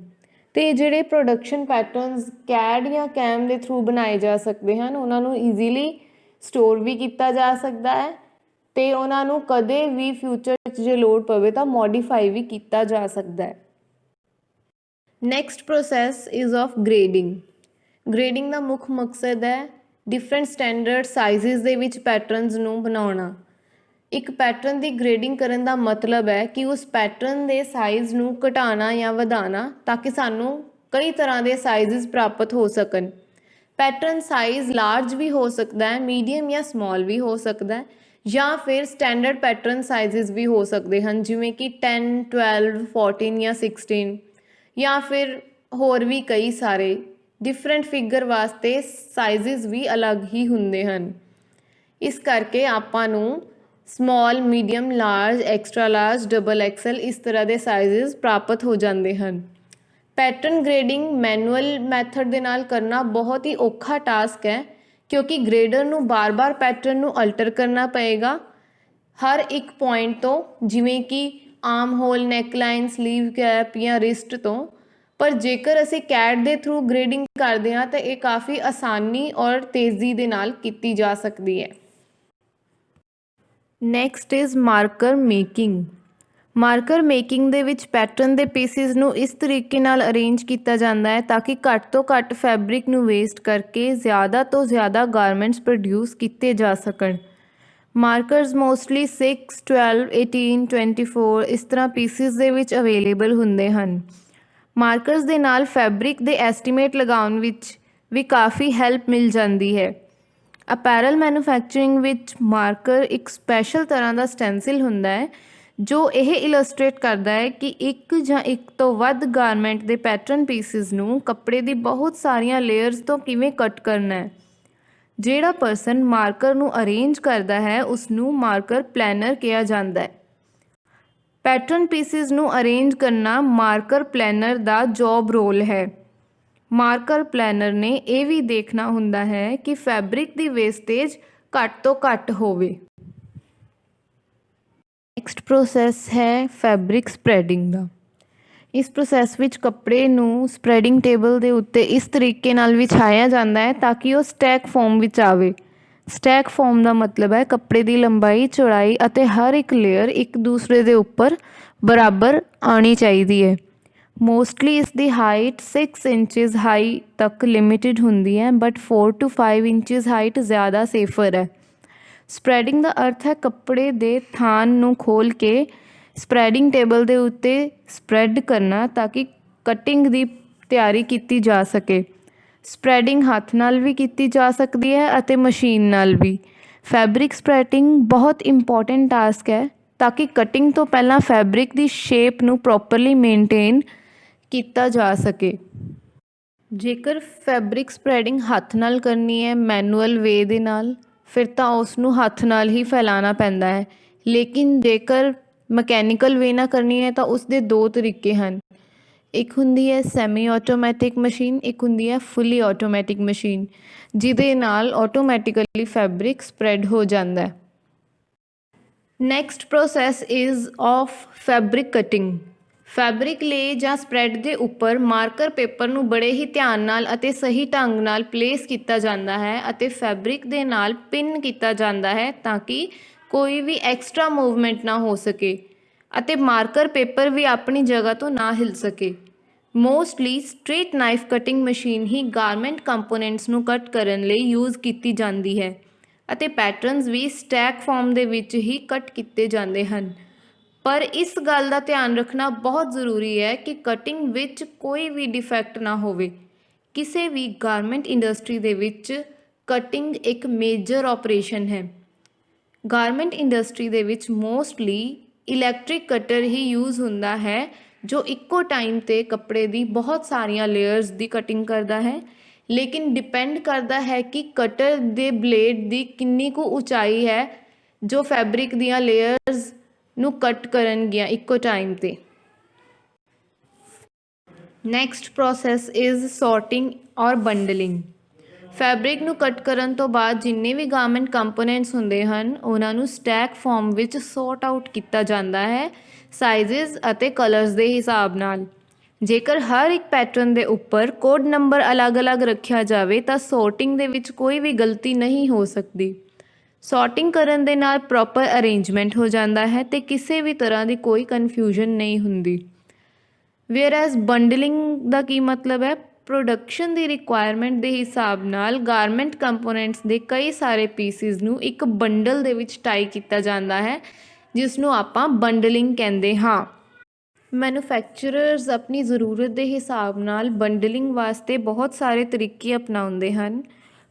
ਅਤੇ ਜਿਹੜੇ ਪ੍ਰੋਡਕਸ਼ਨ ਪੈਟਰਨਸ CAD ਜਾਂ CAM ਦੇ ਥਰੂ ਬਣਾਏ ਜਾ ਸਕਦੇ ਹਨ ਉਹਨਾਂ ਨੂੰ ਈਜ਼ੀਲੀ ਸਟੋਰ ਵੀ ਕੀਤਾ ਜਾ ਸਕਦਾ ਹੈ ਅਤੇ ਉਹਨਾਂ ਨੂੰ ਕਦੇ ਵੀ ਫਿਊਚਰ 'ਚ ਜੇ ਲੋੜ ਪਵੇ ਤਾਂ ਮੋਡੀਫਾਈ ਵੀ ਕੀਤਾ ਜਾ ਸਕਦਾ ਹੈ। Next process is of grading. Grading ਦਾ ਮੁੱਖ ਮਕਸਦ ਹੈ ਡਿਫਰੈਂਟ ਸਟੈਂਡਰਡ ਸਾਈਜ਼ਿਸ ਦੇ ਵਿੱਚ ਪੈਟਰਨਸ ਨੂੰ ਬਣਾਉਣਾ। ਇੱਕ ਪੈਟਰਨ ਦੀ ਗ੍ਰੇਡਿੰਗ ਕਰਨ ਦਾ ਮਤਲਬ ਹੈ ਕਿ ਉਸ ਪੈਟਰਨ ਦੇ ਸਾਈਜ਼ ਨੂੰ ਘਟਾਉਣਾ ਜਾਂ ਵਧਾਉਣਾ ਤਾਂ ਕਿ ਸਾਨੂੰ ਕਈ ਤਰ੍ਹਾਂ ਦੇ ਸਾਈਜ਼ਸ ਪ੍ਰਾਪਤ ਹੋ ਸਕਣ। ਪੈਟਰਨ ਸਾਈਜ਼ ਲਾਰਜ ਵੀ ਹੋ ਸਕਦਾ ਹੈ, ਮੀਡੀਅਮ ਜਾਂ ਸਮੌਲ ਵੀ ਹੋ ਸਕਦਾ ਹੈ ਜਾਂ ਫਿਰ ਸਟੈਂਡਰਡ ਪੈਟਰਨ ਸਾਈਜ਼ਸ ਵੀ ਹੋ ਸਕਦੇ ਹਨ ਜਿਵੇਂ ਕਿ 10, 12, 14 ਜਾਂ 16 ਜਾਂ ਫਿਰ ਹੋਰ ਵੀ ਕਈ ਸਾਰੇ ਡਿਫਰੈਂਟ ਫਿਗਰ ਵਾਸਤੇ ਸਾਈਜ਼ਸ ਵੀ ਅਲੱਗ ਹੀ ਹੁੰਦੇ ਹਨ। ਇਸ ਕਰਕੇ ਆਪਾਂ ਨੂੰ small, medium, large, extra large, double XL ਇਸ ਤਰ੍ਹਾਂ ਦੇ ਸਾਈਜ਼ਸ ਪ੍ਰਾਪਤ ਹੋ ਜਾਂਦੇ ਹਨ। ਪੈਟਰਨ ਗ੍ਰੇਡਿੰਗ ਮੈਨੂਅਲ ਮੈਥਡ ਦੇ ਨਾਲ ਕਰਨਾ ਬਹੁਤ ਹੀ ਔਖਾ ਟਾਸਕ ਹੈ ਕਿਉਂਕਿ ਗ੍ਰੇਡਰ ਨੂੰ ਬਾਰ-ਬਾਰ ਪੈਟਰਨ ਨੂੰ ਅਲਟਰ ਕਰਨਾ ਪਏਗਾ ਹਰ ਇੱਕ ਪੁਆਇੰਟ ਤੋਂ, ਜਿਵੇਂ ਕਿ ਆਰਮ ਹੋਲ, ਨੈਕਲਾਈਨ, ਸਲੀਵ ਕੈਪ ਜਾਂ ਰਿਸਟ ਤੋਂ। ਪਰ ਜੇਕਰ ਅਸੀਂ CAD ਦੇ ਥਰੂ ਗ੍ਰੇਡਿੰਗ ਕਰਦੇ ਹਾਂ ਤਾਂ ਇਹ ਕਾਫੀ ਆਸਾਨੀ ਔਰ ਤੇਜ਼ੀ ਦੇ ਨਾਲ ਕੀਤੀ ਜਾ ਸਕਦੀ ਹੈ। Next is marker making. Marker making ਦੇ ਵਿੱਚ ਪੈਟਰਨ ਦੇ ਪੀਸਿਸ ਨੂੰ ਇਸ ਤਰੀਕੇ ਨਾਲ ਅਰੇਂਜ ਕੀਤਾ ਜਾਂਦਾ ਹੈ ਤਾਂ ਕਿ ਘੱਟ ਤੋਂ ਘੱਟ ਫੈਬਰਿਕ ਨੂੰ ਵੇਸਟ ਕਰਕੇ ਜ਼ਿਆਦਾ ਤੋਂ ਜ਼ਿਆਦਾ ਗਾਰਮੈਂਟਸ ਪ੍ਰੋਡਿਊਸ ਕੀਤੇ ਜਾ ਸਕਣ। ਮਾਰਕਰਸ ਮੋਸਟਲੀ 6, 12, 18, 24 ਇਸ ਤਰ੍ਹਾਂ ਪੀਸਿਸ ਦੇ ਵਿੱਚ ਅਵੇਲੇਬਲ ਹੁੰਦੇ ਹਨ। ਮਾਰਕਰਸ ਦੇ ਨਾਲ ਫੈਬਰਿਕ ਦੇ ਐਸਟੀਮੇਟ ਲਗਾਉਣ ਵਿੱਚ ਵੀ ਕਾਫੀ ਹੈਲਪ ਮਿਲ ਜਾਂਦੀ ਹੈ। ਅਪੈਰਲ ਮੈਨੂਫੈਕਚਰਿੰਗ ਵਿੱਚ ਮਾਰਕਰ ਇੱਕ ਸਪੈਸ਼ਲ ਤਰ੍ਹਾਂ ਦਾ ਸਟੈਂਸਿਲ ਹੁੰਦਾ ਹੈ ਜੋ ਇਹ ਇਲਸਟ੍ਰੇਟ ਕਰਦਾ ਹੈ ਕਿ ਇੱਕ ਜਾਂ ਇੱਕ ਤੋਂ ਵੱਧ ਗਾਰਮੈਂਟ ਦੇ ਪੈਟਰਨ ਪੀਸਿਸ ਨੂੰ ਕੱਪੜੇ ਦੀ ਬਹੁਤ ਸਾਰੀਆਂ ਲੇਅਰਸ ਤੋਂ ਕਿਵੇਂ ਕੱਟ ਕਰਨਾ ਹੈ। ਜਿਹੜਾ ਪਰਸਨ ਮਾਰਕਰ ਨੂੰ ਅਰੇਂਜ ਕਰਦਾ ਹੈ ਉਸਨੂੰ ਮਾਰਕਰ ਪਲੈਨਰ ਕਿਹਾ ਜਾਂਦਾ ਹੈ। ਪੈਟਰਨ ਪੀਸਿਸ ਨੂੰ ਅਰੇਂਜ ਕਰਨਾ ਮਾਰਕਰ ਪਲੈਨਰ ਦਾ ਜੌਬ ਰੋਲ ਹੈ। ਮਾਰਕਰ ਪਲੈਨਰ ਨੇ ਇਹ ਵੀ ਦੇਖਣਾ ਹੁੰਦਾ ਹੈ ਕਿ ਫੈਬਰਿਕ ਦੀ ਵੇਸਟੇਜ ਘੱਟ ਤੋਂ ਘੱਟ ਹੋਵੇ। ਨੈਕਸਟ ਪ੍ਰੋਸੈਸ ਹੈ ਫੈਬਰਿਕ ਸਪਰੈਡਿੰਗ ਦਾ। ਇਸ ਪ੍ਰੋਸੈਸ ਵਿੱਚ ਕੱਪੜੇ ਨੂੰ ਸਪਰੈਡਿੰਗ ਟੇਬਲ ਦੇ ਉੱਤੇ ਇਸ ਤਰੀਕੇ ਨਾਲ ਵਿਛਾਇਆ ਜਾਂਦਾ ਹੈ ਤਾਂ ਕਿ ਉਹ ਸਟੈਕ ਫਾਰਮ ਵਿੱਚ ਆਵੇ। ਸਟੈਕ ਫਾਰਮ ਦਾ ਮਤਲਬ ਹੈ ਕੱਪੜੇ ਦੀ ਲੰਬਾਈ, ਚੌੜਾਈ ਅਤੇ ਹਰ ਇੱਕ ਲੇਅਰ ਇੱਕ ਦੂਸਰੇ ਦੇ ਉੱਪਰ ਬਰਾਬਰ ਆਉਣੀ ਚਾਹੀਦੀ ਹੈ। ਮੋਸਟਲੀ ਇਸ ਦੀ ਹਾਈਟ 6 ਇੰਚਜ਼ ਹਾਈ ਤੱਕ ਲਿਮਿਟਿਡ ਹੁੰਦੀ ਹੈ ਬਟ 4 to 5 ਇੰਚਜ਼ ਹਾਈਟ ਜ਼ਿਆਦਾ ਸੇਫਰ ਹੈ। ਸਪਰੈਡਿੰਗ ਦਾ ਅਰਥ ਹੈ ਕੱਪੜੇ ਦੇ ਥਾਨ ਨੂੰ ਖੋਲ੍ਹ ਕੇ ਸਪਰੈਡਿੰਗ ਟੇਬਲ ਦੇ ਉੱਤੇ ਸਪਰੈਡ ਕਰਨਾ ਤਾਂ ਕਿ ਕਟਿੰਗ ਦੀ ਤਿਆਰੀ ਕੀਤੀ ਜਾ ਸਕੇ। ਸਪਰੈਡਿੰਗ ਹੱਥ ਨਾਲ ਵੀ ਕੀਤੀ ਜਾ ਸਕਦੀ ਹੈ ਅਤੇ ਮਸ਼ੀਨ ਨਾਲ ਵੀ। ਫੈਬਰਿਕ ਸਪਰੈਡਿੰਗ ਬਹੁਤ ਇੰਪੋਰਟੈਂਟ ਟਾਸਕ ਹੈ ਤਾਂ ਕਿ ਕਟਿੰਗ ਤੋਂ ਪਹਿਲਾਂ ਫੈਬਰਿਕ ਦੀ ਸ਼ੇਪ ਨੂੰ ਪ੍ਰੋਪਰਲੀ ਮੇਨਟੇਨ ਕੀਤਾ ਜਾ ਸਕੇ। ਜੇਕਰ ਫੈਬਰਿਕ ਸਪਰੈਡਿੰਗ ਹੱਥ ਨਾਲ ਕਰਨੀ ਹੈ ਮੈਨੂਅਲ ਵੇ ਦੇ ਨਾਲ ਫਿਰ ਤਾਂ ਉਸ ਨੂੰ ਹੱਥ ਨਾਲ ਹੀ ਫੈਲਾਉਣਾ ਪੈਂਦਾ ਹੈ, ਲੇਕਿਨ ਜੇਕਰ ਮਕੈਨੀਕਲ ਵੇ ਨਾਲ ਕਰਨੀ ਹੈ ਤਾਂ ਉਸਦੇ ਦੋ ਤਰੀਕੇ ਹਨ। ਇੱਕ ਹੁੰਦੀ ਹੈ ਸੈਮੀ ਆਟੋਮੈਟਿਕ ਮਸ਼ੀਨ, ਇੱਕ ਹੁੰਦੀ ਹੈ ਫੁੱਲੀ ਆਟੋਮੈਟਿਕ ਮਸ਼ੀਨ ਜਿਹਦੇ ਨਾਲ ਆਟੋਮੈਟਿਕਲੀ ਫੈਬਰਿਕ ਸਪਰੈਡ ਹੋ ਜਾਂਦਾ ਹੈ। Next process is of fabric cutting. Fabric ਲੇ ਜਾਂ ਸਪਰੈਡ ਦੇ ਉੱਪਰ ਮਾਰਕਰ ਪੇਪਰ ਨੂੰ ਬੜੇ ਹੀ ਧਿਆਨ ਨਾਲ ਅਤੇ ਸਹੀ ਢੰਗ ਨਾਲ ਪਲੇਸ ਕੀਤਾ ਜਾਂਦਾ ਹੈ ਅਤੇ ਫੈਬਰਿਕ ਦੇ ਨਾਲ ਪਿਨ ਕੀਤਾ ਜਾਂਦਾ ਹੈ ਤਾਂ ਕਿ ਕੋਈ ਵੀ ਐਕਸਟਰਾ ਮੂਵਮੈਂਟ ਨਾ ਹੋ ਸਕੇ ਅਤੇ ਮਾਰਕਰ ਪੇਪਰ ਵੀ ਆਪਣੀ ਜਗ੍ਹਾ ਤੋਂ ਨਾ ਹਿਲ ਸਕੇ। Mostly straight knife cutting machine ਹੀ ਗਾਰਮੈਂਟ ਕੰਪੋਨੈਂਟਸ ਨੂੰ ਕੱਟ ਕਰਨ ਲਈ ਯੂਜ਼ ਕੀਤੀ ਜਾਂਦੀ ਹੈ ਅਤੇ ਪੈਟਰਨਸ ਵੀ ਸਟੈਕ ਫਾਰਮ ਦੇ ਵਿੱਚ ਹੀ ਕੱਟ ਕੀਤੇ ਜਾਂਦੇ ਹਨ। ਪਰ ਇਸ ਗੱਲ ਦਾ ਧਿਆਨ ਰੱਖਣਾ ਬਹੁਤ ਜ਼ਰੂਰੀ ਹੈ ਕਿ ਕਟਿੰਗ ਵਿੱਚ ਕੋਈ ਵੀ ਡਿਫੈਕਟ ਨਾ ਹੋਵੇ। ਕਿਸੇ ਵੀ ਗਾਰਮੈਂਟ ਇੰਡਸਟਰੀ ਦੇ ਵਿੱਚ ਕਟਿੰਗ ਇੱਕ ਮੇਜਰ ਆਪਰੇਸ਼ਨ ਹੈ। ਗਾਰਮੈਂਟ ਇੰਡਸਟਰੀ ਦੇ ਵਿੱਚ ਮੋਸਟਲੀ ਇਲੈਕਟ੍ਰਿਕ ਕਟਰ ਹੀ ਯੂਜ਼ ਹੁੰਦਾ ਹੈ ਜੋ ਇੱਕੋ ਟਾਈਮ 'ਤੇ ਕੱਪੜੇ ਦੀ ਬਹੁਤ ਸਾਰੀਆਂ ਲੇਅਰਸ ਦੀ ਕਟਿੰਗ ਕਰਦਾ ਹੈ, ਲੇਕਿਨ ਡਿਪੈਂਡ ਕਰਦਾ ਹੈ ਕਿ ਕਟਰ ਦੇ ਬਲੇਡ ਦੀ ਕਿੰਨੀ ਕੁ ਉਚਾਈ ਹੈ ਜੋ ਫੈਬਰਿਕ ਦੀਆਂ ਲੇਅਰਸ ਨੂੰ ਕੱਟ ਕਰਨਗੀਆਂ ਇੱਕੋ ਟਾਈਮ 'ਤੇ। ਨੈਕਸਟ ਪ੍ਰੋਸੈਸ ਇਜ਼ ਸੌਰਟਿੰਗ ਔਰ ਬੰਡਲਿੰਗ। ਫੈਬਰਿਕ ਨੂੰ ਕੱਟ ਕਰਨ ਤੋਂ ਬਾਅਦ ਜਿੰਨੇ ਵੀ ਗਾਰਮੈਂਟ ਕੰਪੋਨੈਂਟਸ ਹੁੰਦੇ ਹਨ ਉਹਨਾਂ ਨੂੰ ਸਟੈਕ ਫਾਰਮ ਵਿੱਚ ਸੌਰਟ ਆਊਟ ਕੀਤਾ ਜਾਂਦਾ ਹੈ ਸਾਈਜ਼ਸ ਅਤੇ ਕਲਰਸ ਦੇ ਹਿਸਾਬ ਨਾਲ। ਜੇਕਰ ਹਰ ਇੱਕ ਪੈਟਰਨ ਦੇ ਉੱਪਰ ਕੋਡ ਨੰਬਰ ਅਲੱਗ-ਅਲੱਗ ਰੱਖਿਆ ਜਾਵੇ ਤਾਂ ਸੌਰਟਿੰਗ ਦੇ ਵਿੱਚ ਕੋਈ ਵੀ ਗਲਤੀ ਨਹੀਂ ਹੋ ਸਕਦੀ। ਸੌਰਟਿੰਗ ਕਰਨ ਦੇ ਨਾਲ ਪ੍ਰੋਪਰ ਅਰੇਂਜਮੈਂਟ ਹੋ ਜਾਂਦਾ ਹੈ ਅਤੇ ਕਿਸੇ ਵੀ ਤਰ੍ਹਾਂ ਦੀ ਕੋਈ ਕਨਫਿਊਜ਼ਨ ਨਹੀਂ ਹੁੰਦੀ। ਵੇਅਰ ਐਜ਼ ਬੰਡਲਿੰਗ ਦਾ ਕੀ ਮਤਲਬ ਹੈ? ਪ੍ਰੋਡਕਸ਼ਨ ਦੀ ਰਿਕੁਆਇਰਮੈਂਟ ਦੇ ਹਿਸਾਬ ਨਾਲ ਗਾਰਮੈਂਟ ਕੰਪੋਨੈਂਟਸ ਦੇ ਕਈ ਸਾਰੇ ਪੀਸਿਸ ਨੂੰ ਇੱਕ ਬੰਡਲ ਦੇ ਵਿੱਚ ਟਾਈ ਕੀਤਾ ਜਾਂਦਾ ਹੈ ਜਿਸ ਨੂੰ ਆਪਾਂ ਬੰਡਲਿੰਗ ਕਹਿੰਦੇ ਹਾਂ। ਮੈਨੂਫੈਕਚਰਰਸ ਆਪਣੀ ਜ਼ਰੂਰਤ ਦੇ ਹਿਸਾਬ ਨਾਲ ਬੰਡਲਿੰਗ ਵਾਸਤੇ ਬਹੁਤ ਸਾਰੇ ਤਰੀਕੇ ਅਪਣਾਉਂਦੇ ਹਨ।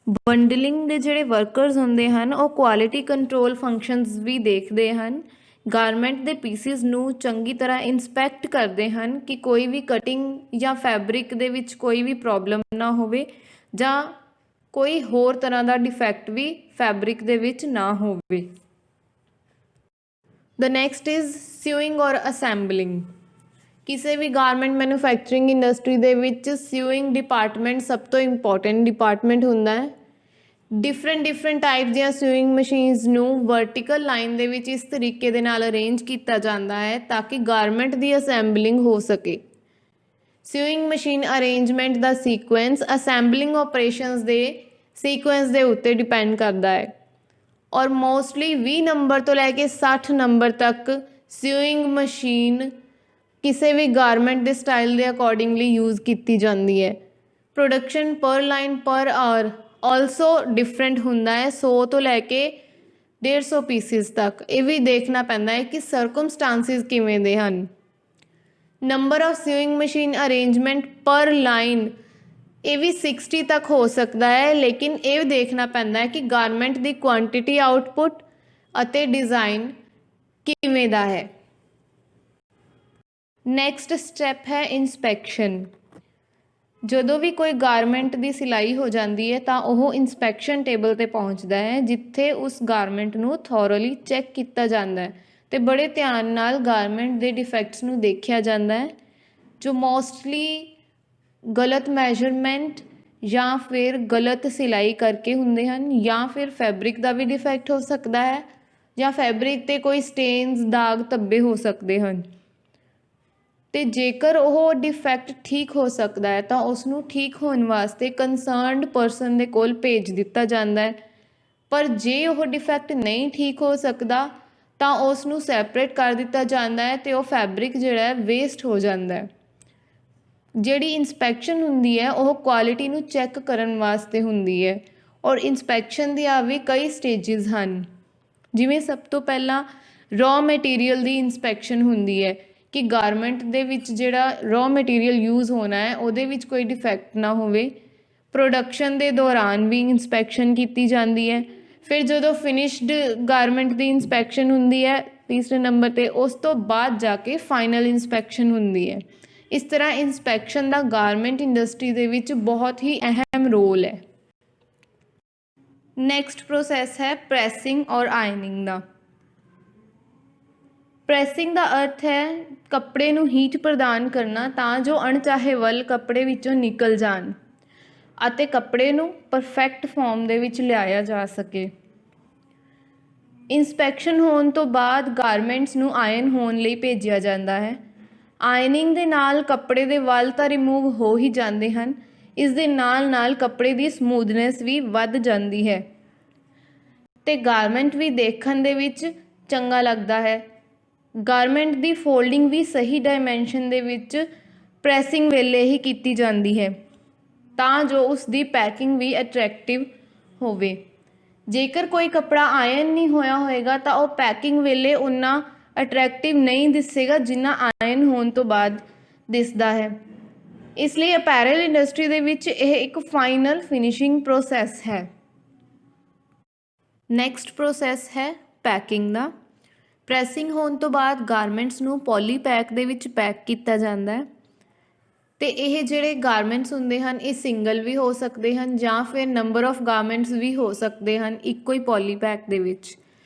ਬੰਡਲਿੰਗ ਦੇ ਜਿਹੜੇ ਵਰਕਰਸ ਹੁੰਦੇ ਹਨ ਉਹ ਕੁਆਲਿਟੀ ਕੰਟਰੋਲ ਫੰਕਸ਼ਨਸ ਵੀ ਦੇਖਦੇ ਹਨ, ਗਾਰਮੈਂਟ ਦੇ ਪੀਸਿਸ ਨੂੰ ਚੰਗੀ ਤਰ੍ਹਾਂ ਇੰਸਪੈਕਟ ਕਰਦੇ ਹਨ ਕਿ ਕੋਈ ਵੀ ਕਟਿੰਗ ਜਾਂ ਫੈਬਰਿਕ ਦੇ ਵਿੱਚ ਕੋਈ ਵੀ ਪ੍ਰੋਬਲਮ ਨਾ ਹੋਵੇ ਜਾਂ ਕੋਈ ਹੋਰ ਤਰ੍ਹਾਂ ਦਾ ਡਿਫੈਕਟ ਵੀ ਫੈਬਰਿਕ ਦੇ ਵਿੱਚ ਨਾ ਹੋਵੇ। ਦ ਨੈਕਸਟ ਇਜ਼ ਸਿਊਇੰਗ ਔਰ ਅਸੈਂਬਲਿੰਗ। ਕਿਸੇ ਵੀ ਗਾਰਮੈਂਟ ਮੈਨੂਫੈਕਚਰਿੰਗ ਇੰਡਸਟਰੀ ਦੇ ਵਿੱਚ ਸਿਊਇੰਗ ਡਿਪਾਰਟਮੈਂਟ ਸਭ ਤੋਂ ਇੰਪੋਰਟੈਂਟ ਡਿਪਾਰਟਮੈਂਟ ਹੁੰਦਾ ਹੈ। ਡਿਫਰੈਂਟ ਟਾਈਪ ਦੀਆਂ ਸਿਊਇੰਗ ਮਸ਼ੀਨਸ ਨੂੰ ਵਰਟੀਕਲ ਲਾਈਨ ਦੇ ਵਿੱਚ ਇਸ ਤਰੀਕੇ ਦੇ ਨਾਲ ਅਰੇਂਜ ਕੀਤਾ ਜਾਂਦਾ ਹੈ ਤਾਂ ਕਿ ਗਾਰਮੈਂਟ ਦੀ ਅਸੈਂਬਲਿੰਗ ਹੋ ਸਕੇ। ਸਿਊਇੰਗ ਮਸ਼ੀਨ ਅਰੇਂਜਮੈਂਟ ਦਾ ਸੀਕੁਐਂਸ ਅਸੈਂਬਲਿੰਗ ਆਪਰੇਸ਼ਨਸ ਦੇ ਸੀਕੁਐਂਸ ਦੇ ਉੱਤੇ ਡਿਪੈਂਡ ਕਰਦਾ ਹੈ ਔਰ ਮੋਸਟਲੀ 20 ਨੰਬਰ ਤੋਂ ਲੈ ਕੇ 60 ਨੰਬਰ ਤੱਕ ਸਿਊਇੰਗ ਮਸ਼ੀਨ ਕਿਸੇ ਵੀ ਗਾਰਮੈਂਟ ਦੇ ਸਟਾਈਲ ਦੇ ਅਕੋਰਡਿੰਗਲੀ ਯੂਜ਼ ਕੀਤੀ ਜਾਂਦੀ ਹੈ। ਪ੍ਰੋਡਕਸ਼ਨ ਪਰ ਲਾਈਨ ਪਰ ਆਵਰ ਆਲਸੋ ਡਿਫਰੈਂਟ ਹੁੰਦਾ ਹੈ 100 ਤੋਂ ਲੈ ਕੇ 150 ਪੀਸਿਸ ਤੱਕ। ਇਹ ਵੀ ਦੇਖਣਾ ਪੈਂਦਾ ਹੈ ਕਿ ਸਰਕਮਸਟਾਂਸਿਸ ਕਿਵੇਂ ਦੇ ਹਨ। ਨੰਬਰ ਆਫ ਸਿਊਇੰਗ ਮਸ਼ੀਨ ਅਰੇਂਜਮੈਂਟ ਪਰ ਲਾਈਨ ਇਹ ਵੀ 60 ਤੱਕ ਹੋ ਸਕਦਾ ਹੈ, ਲੇਕਿਨ ਇਹ ਦੇਖਣਾ ਪੈਂਦਾ ਹੈ ਕਿ ਗਾਰਮੈਂਟ ਦੀ ਕੁਆਂਟਿਟੀ ਆਊਟਪੁੱਟ ਅਤੇ ਡਿਜ਼ਾਈਨ ਕਿਵੇਂ ਦਾ ਹੈ। ਨੈਕਸਟ ਸਟੈਪ ਹੈ ਇਨਸਪੈਕਸ਼ਨ। ਜਦੋਂ ਵੀ ਕੋਈ ਗਾਰਮੈਂਟ ਦੀ ਸਿਲਾਈ ਹੋ ਜਾਂਦੀ ਹੈ ਤਾਂ ਉਹ ਇਨਸਪੈਕਸ਼ਨ ਟੇਬਲ 'ਤੇ ਪਹੁੰਚਦਾ ਹੈ ਜਿੱਥੇ ਉਸ ਗਾਰਮੈਂਟ ਨੂੰ ਥੋਰਲੀ ਚੈੱਕ ਕੀਤਾ ਜਾਂਦਾ ਹੈ ਅਤੇ ਬੜੇ ਧਿਆਨ ਨਾਲ ਗਾਰਮੈਂਟ ਦੇ ਡਿਫੈਕਟਸ ਨੂੰ ਦੇਖਿਆ ਜਾਂਦਾ ਹੈ ਜੋ ਮੋਸਟਲੀ ਗਲਤ ਮੈਜਰਮੈਂਟ ਜਾਂ ਫਿਰ ਗਲਤ ਸਿਲਾਈ ਕਰਕੇ ਹੁੰਦੇ ਹਨ ਜਾਂ ਫਿਰ ਫੈਬਰਿਕ ਦਾ ਵੀ ਡਿਫੈਕਟ ਹੋ ਸਕਦਾ ਹੈ ਜਾਂ ਫੈਬਰਿਕ 'ਤੇ ਕੋਈ ਸਟੇਨਸ ਦਾਗ ਧੱਬੇ ਹੋ ਸਕਦੇ ਹਨ। ਅਤੇ ਜੇਕਰ ਉਹ ਡਿਫੈਕਟ ਠੀਕ ਹੋ ਸਕਦਾ ਹੈ ਤਾਂ ਉਸ ਨੂੰ ਠੀਕ ਹੋਣ ਵਾਸਤੇ ਕੰਸਰਨਡ ਪਰਸਨ ਦੇ ਕੋਲ ਭੇਜ ਦਿੱਤਾ ਜਾਂਦਾ ਹੈ। ਪਰ ਜੇ ਉਹ ਡਿਫੈਕਟ ਨਹੀਂ ਠੀਕ ਹੋ ਸਕਦਾ ਤਾਂ ਉਸ ਨੂੰ ਸੈਪਰੇਟ ਕਰ ਦਿੱਤਾ ਜਾਂਦਾ ਹੈ ਅਤੇ ਉਹ ਫੈਬਰਿਕ ਜਿਹੜਾ ਹੈ ਵੇਸਟ ਹੋ ਜਾਂਦਾ ਹੈ। ਜਿਹੜੀ ਇਨਸਪੈਕਸ਼ਨ ਹੁੰਦੀ ਹੈ ਉਹ ਕੁਆਲਿਟੀ ਨੂੰ ਚੈੱਕ ਕਰਨ ਵਾਸਤੇ ਹੁੰਦੀ ਹੈ ਔਰ ਇਨਸਪੈਕਸ਼ਨ ਦੀਆਂ ਵੀ ਕਈ ਸਟੇਜਿਸ ਹਨ। ਜਿਵੇਂ ਸਭ ਤੋਂ ਪਹਿਲਾਂ ਰॉ ਮਟੀਰੀਅਲ ਦੀ ਇਨਸਪੈਕਸ਼ਨ ਹੁੰਦੀ ਹੈ ਕਿ ਗਾਰਮੈਂਟ ਦੇ ਵਿੱਚ ਜਿਹੜਾ ਰॉ ਮਟੀਰੀਅਲ ਯੂਜ਼ ਹੋਣਾ ਹੈ ਉਹਦੇ ਵਿੱਚ ਕੋਈ ਡਿਫੈਕਟ ਨਾ ਹੋਵੇ। ਪ੍ਰੋਡਕਸ਼ਨ ਦੇ ਦੌਰਾਨ ਵੀ ਇਨਸਪੈਕਸ਼ਨ ਕੀਤੀ ਜਾਂਦੀ ਹੈ। ਫਿਰ ਜਦੋਂ ਫਿਨਿਸ਼ਡ ਗਾਰਮੈਂਟ ਦੀ ਇਨਸਪੈਕਸ਼ਨ ਹੁੰਦੀ ਹੈ ਤੀਸਰੇ ਨੰਬਰ 'ਤੇ, ਉਸ ਤੋਂ ਬਾਅਦ ਜਾ ਕੇ ਫਾਈਨਲ ਇਨਸਪੈਕਸ਼ਨ ਹੁੰਦੀ ਹੈ। ਇਸ ਤਰ੍ਹਾਂ ਇਨਸਪੈਕਸ਼ਨ ਦਾ ਗਾਰਮੈਂਟ ਇੰਡਸਟਰੀ ਦੇ ਵਿੱਚ ਬਹੁਤ ਹੀ ਅਹਿਮ ਰੋਲ ਹੈ। ਨੈਕਸਟ ਪ੍ਰੋਸੈਸ ਹੈ ਪ੍ਰੈਸਿੰਗ ਔਰ ਆਇਨਿੰਗ ਦਾ। ਪ੍ਰੈਸਿੰਗ ਦਾ ਅਰਥ ਹੈ ਕੱਪੜੇ ਨੂੰ ਹੀਟ ਪ੍ਰਦਾਨ ਕਰਨਾ ਤਾਂ ਜੋ ਅਣਚਾਹੇ ਵੱਲ ਕੱਪੜੇ ਵਿੱਚੋਂ ਨਿਕਲ ਜਾਣ ਅਤੇ ਕੱਪੜੇ ਨੂੰ ਪਰਫੈਕਟ ਫਾਰਮ ਦੇ ਵਿੱਚ ਲਿਆਇਆ ਜਾ ਸਕੇ। ਇਨਸਪੈਕਸ਼ਨ ਹੋਣ ਤੋਂ ਬਾਅਦ ਗਾਰਮੈਂਟਸ ਨੂੰ ਆਇਰਨ ਹੋਣ ਲਈ ਭੇਜਿਆ ਜਾਂਦਾ ਹੈ। ਆਇਨਿੰਗ ਦੇ ਨਾਲ ਕੱਪੜੇ ਦੇ ਵੱਲ ਤਾਂ ਰਿਮੂਵ ਹੋ ਹੀ ਜਾਂਦੇ ਹਨ, ਇਸ ਦੇ ਨਾਲ ਨਾਲ ਕੱਪੜੇ ਦੀ ਸਮੂਥਨੈਸ ਵੀ ਵੱਧ ਜਾਂਦੀ ਹੈ ਤੇ ਗਾਰਮੈਂਟ ਵੀ ਦੇਖਣ ਦੇ ਵਿੱਚ ਚੰਗਾ ਲੱਗਦਾ ਹੈ। ਗਾਰਮੈਂਟ ਦੀ ਫੋਲਡਿੰਗ ਵੀ ਸਹੀ ਡਾਇਮੈਂਸ਼ਨ ਦੇ ਵਿੱਚ ਪ੍ਰੈਸਿੰਗ ਵੇਲੇ ਹੀ ਕੀਤੀ ਜਾਂਦੀ ਹੈ ਤਾਂ ਜੋ ਉਸ ਦੀ ਪੈਕਿੰਗ ਵੀ ਅਟਰੈਕਟਿਵ ਹੋਵੇ। ਜੇਕਰ ਕੋਈ ਕੱਪੜਾ ਆਇਰਨ ਨਹੀਂ ਹੋਇਆ ਹੋਏਗਾ ਤਾਂ ਉਹ ਪੈਕਿੰਗ ਵੇਲੇ ਉਨਾ ਅਟਰੈਕਟਿਵ ਨਹੀਂ ਦਿਸੇਗਾ ਜਿੰਨਾ ਆਇਰਨ ਹੋਣ ਤੋਂ ਬਾਅਦ ਦਿਸਦਾ ਹੈ। ਇਸ ਲਈ ਅਪੈਰਲ ਇੰਡਸਟਰੀ ਦੇ ਵਿੱਚ ਇਹ ਇੱਕ ਫਾਈਨਲ ਫਿਨਿਸ਼ਿੰਗ ਪ੍ਰੋਸੈਸ ਹੈ। ਨੈਕਸਟ ਪ੍ਰੋਸੈਸ ਹੈ ਪੈਕਿੰਗ ਦਾ। ਪ੍ਰੈਸਿੰਗ ਹੋਣ ਤੋਂ ਬਾਅਦ ਗਾਰਮੈਂਟਸ ਨੂੰ ਪੋਲੀ ਪੈਕ ਦੇ ਵਿੱਚ ਪੈਕ ਕੀਤਾ ਜਾਂਦਾ ਹੈ ਤੇ ਇਹ ਜਿਹੜੇ ਗਾਰਮੈਂਟਸ ਹੁੰਦੇ ਹਨ ਇਹ ਸਿੰਗਲ ਵੀ ਹੋ ਸਕਦੇ ਹਨ ਜਾਂ ਫਿਰ ਨੰਬਰ ਆਫ ਗਾਰਮੈਂਟਸ ਵੀ ਹੋ ਸਕਦੇ ਹਨ ਇੱਕੋ ਹੀ ਪੋਲੀ ਪੈਕ ਦੇ ਵਿੱਚ।